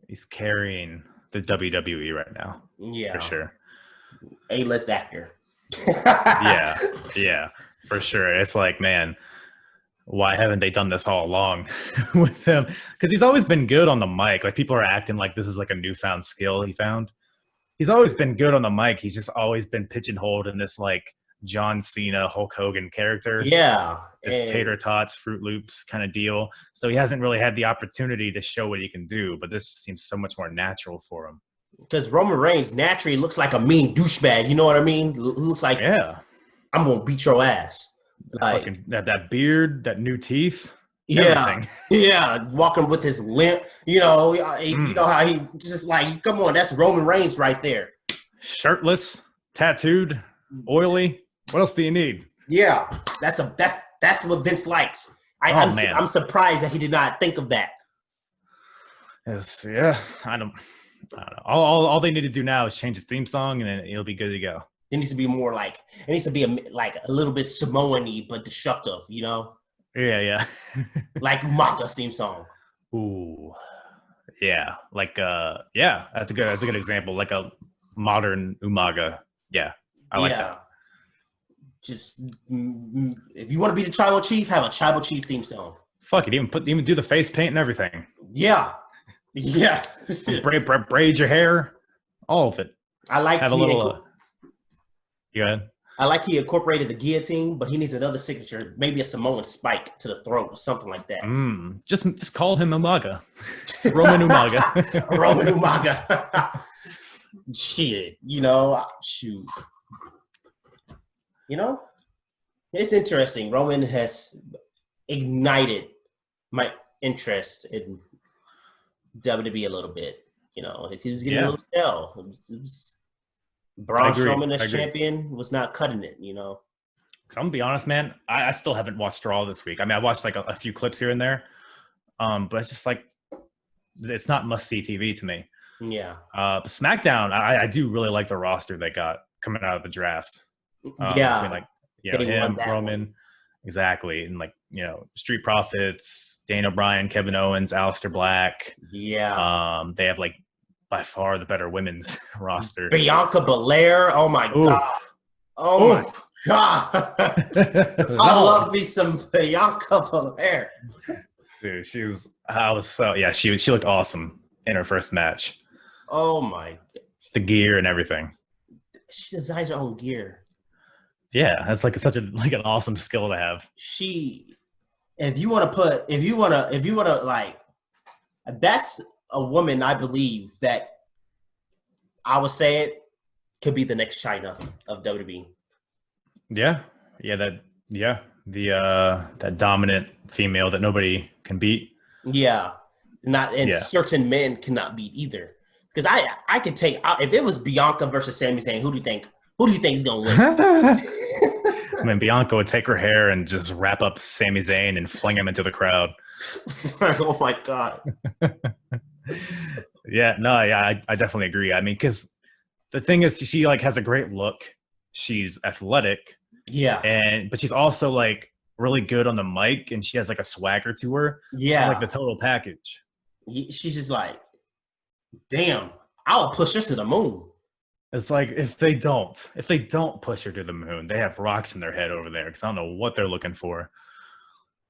he's carrying the WWE right now. Yeah, for sure. A-list actor. yeah, for sure. It's like, man, why haven't they done this all along with him? Because he's always been good on the mic. Like people are acting like this is like a newfound skill he found. He's always been good on the mic. He's just always been pigeonholed in this like John Cena, Hulk Hogan character. Yeah. It's tater tots, Fruit Loops kind of deal. So he hasn't really had the opportunity to show what he can do, but this seems so much more natural for him. Because Roman Reigns naturally looks like a mean douchebag. You know what I mean? Looks like, I'm going to beat your ass. Like that beard, that new teeth. Yeah. Yeah. Walking with his limp. You know how he just like, come on, that's Roman Reigns right there. Shirtless, tattooed, oily. What else do you need? Yeah, that's what Vince likes. I'm surprised that he did not think of that. Yes, yeah, I don't know. All they need to do now is change his theme song, and then it'll be good to go. It needs to be more like a little bit Samoan-y, but destructive. Yeah. Like Umaga's theme song. Ooh, yeah, like that's a good example. Like a modern Umaga. Yeah, I like that. Just if you want to be the tribal chief, have a tribal chief theme song. Fuck it, even do the face paint and everything. Yeah. braid your hair, all of it. I like have a little. Go ahead. I like he incorporated the guillotine, but he needs another signature, maybe a Samoan spike to the throat or something like that. Just call him Umaga, Roman Umaga. Roman Umaga. Shit, shoot. It's interesting. Roman has ignited my interest in WWE a little bit. He was getting a little stale. Braun Strowman as champion was not cutting it. I'm gonna be honest, man. I still haven't watched Raw this week. I mean, I watched like a few clips here and there, but it's just like it's not must-see TV to me. Yeah. But SmackDown, I do really like the roster they got coming out of the draft. Between him, Roman, one. Exactly, and Street Profits, Daniel Bryan, Kevin Owens, Aleister Black. Yeah. They have like by far the better women's roster. Bianca Belair. Oh my god. Oh my god. I love me some Bianca Belair. Dude, she looked awesome in her first match. Oh my. The gear and everything. She designs her own gear. Yeah, that's like such an awesome skill to have. If you want to that's a woman I believe that I would say it could be the next China of WWE. That dominant female that nobody can beat. Yeah, certain men cannot beat either. Because I could take if it was Bianca versus Sami Zayn, who do you think is gonna win? I mean, Bianca would take her hair and just wrap up Sami Zayn and fling him into the crowd. Oh my god. I definitely agree. I mean, because the thing is, she has a great look. She's athletic. Yeah. But she's also like really good on the mic, and she has like a swagger to her. Yeah. She's like the total package. She's just like, damn, I'll push her to the moon. It's like if they don't push her to the moon, they have rocks in their head over there because I don't know what they're looking for.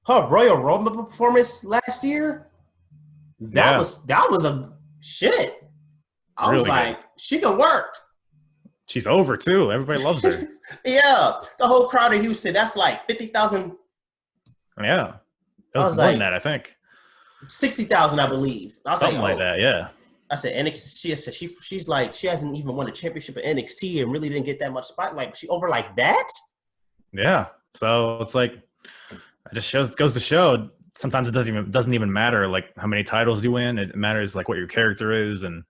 Her Royal Rumble performance last year, that was a shit. I was like, she can work. She's over too. Everybody loves her. Yeah, the whole crowd in Houston. That's like 50,000. Yeah, it was more than that. I think 60,000, I believe. I was something like that. Yeah. I said NXT. She's like she hasn't even won a championship at NXT and really didn't get that much spotlight. But she over like that. Yeah. So it's like it just goes to show. Sometimes it doesn't even matter like how many titles you win. It matters like what your character is and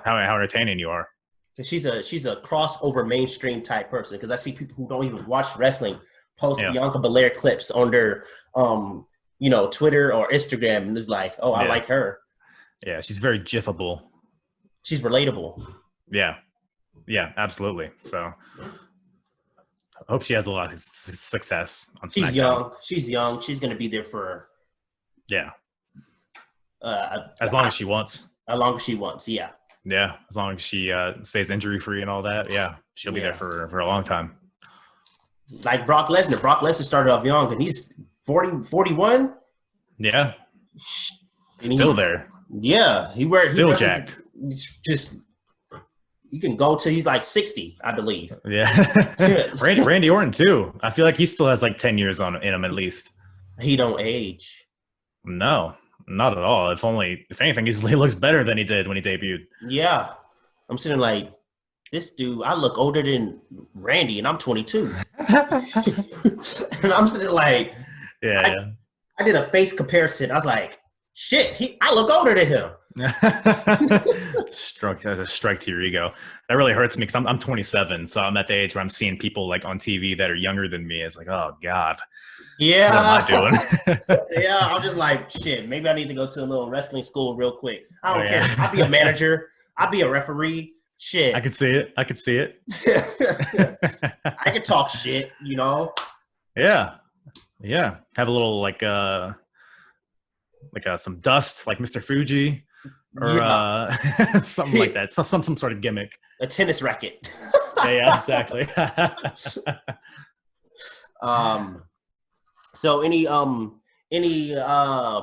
how entertaining you are. Because she's a crossover mainstream type person. Because I see people who don't even watch wrestling post Bianca Belair clips on their Twitter or Instagram, and it's like, oh, I like her. Yeah, she's very gifable. She's relatable. Yeah, absolutely. So I hope she has a lot of success on SmackDown. She's young. She's going to be there for as long as she wants. As long as she wants, yeah. Yeah, as long as she stays injury free and all that. Yeah, she'll be there for a long time. Like Brock Lesnar. Brock Lesnar started off young, and he's 41. Yeah, still there. Yeah, he jacked. Just you can go till he's like 60, I believe. Yeah, Randy Orton too. I feel like he still has like 10 years in him at least. He don't age. No, not at all. If anything, he looks better than he did when he debuted. Yeah, I'm sitting like this dude. I look older than Randy, and I'm 22. And I'm sitting like, I did a face comparison. I was like, shit, I look older than him. Strike to your ego. That really hurts me because I'm 27, so I'm at the age where I'm seeing people like on TV that are younger than me. It's like, oh God. Yeah. What am I doing? Yeah, I'm just like, shit, maybe I need to go to a little wrestling school real quick. I don't care. I'll be a manager. I'll be a referee. Shit. I could see it. I could talk shit, Yeah. Have a little some dust, like Mr. Fuji, or something like that. Some sort of gimmick. A tennis racket. Yeah, exactly. So any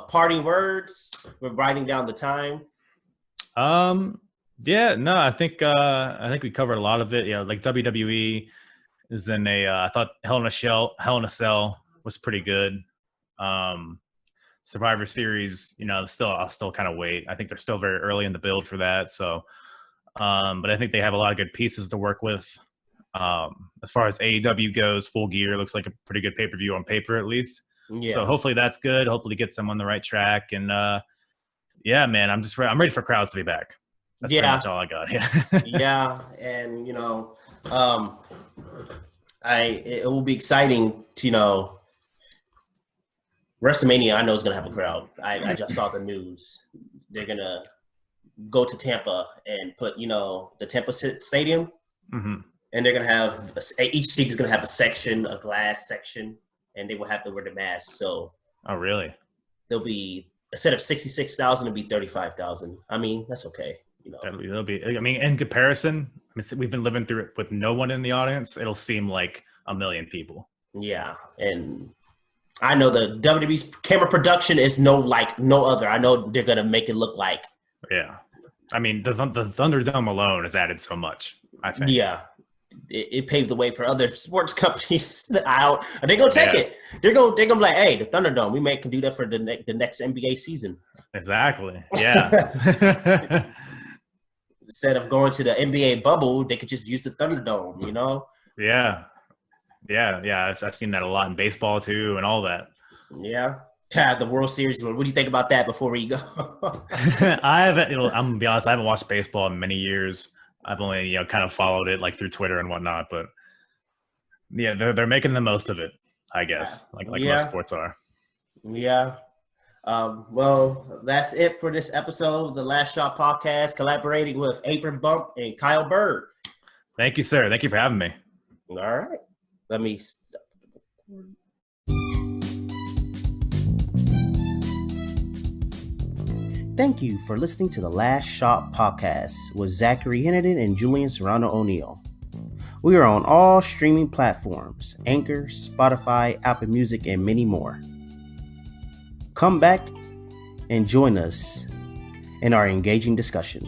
parting words? We're writing down the time. Yeah, no, I think we covered a lot of it. Like WWE is in I thought Hell in a Cell was pretty good. Survivor Series, I'll still kind of wait. I think they're still very early in the build for that. So, but I think they have a lot of good pieces to work with. As far as AEW goes, Full Gear looks like a pretty good pay-per-view on paper, at least. Yeah. So hopefully that's good. Hopefully gets them on the right track. And man, I'm ready for crowds to be back. That's pretty much all I got. Yeah. Yeah, and it will be exciting to WrestleMania. I know is gonna have a crowd. I just saw the news. They're gonna go to Tampa and put the Tampa Stadium, and they're gonna have each seat is gonna have a glass section, and they will have to wear the mask. So, oh really? There'll be instead of 66,000, it'll be 35,000. I mean, that's okay. It'll be. I mean, in comparison, we've been living through it with no one in the audience. It'll seem like 1 million people. Yeah, and I know the WWE's camera production is no other. I know they're gonna make it look like. Yeah, I mean the Thunderdome alone has added so much. I think. Yeah, it paved the way for other sports companies. They're gonna take it. They're gonna be like, hey, the Thunderdome, we can do that for the next NBA season. Exactly. Yeah. Instead of going to the NBA bubble, they could just use the Thunderdome, Yeah. I've seen that a lot in baseball too, and all that. Yeah. The World Series. What do you think about that before we go? I haven't. I'm gonna be honest. I haven't watched baseball in many years. I've only kind of followed it like through Twitter and whatnot. But yeah, they're making the most of it, I guess, like most sports are. Yeah. Well, that's it for this episode of the Last Shot Podcast, collaborating with Apron Bump and Kyle Byrd. Thank you, sir. Thank you for having me. All right. Let me stop. Thank you for listening to the Last Shot Podcast with Zachary Hennenden and Julian Serrano O'Neill. We are on all streaming platforms, Anchor, Spotify, Apple Music, and many more. Come back and join us in our engaging discussion.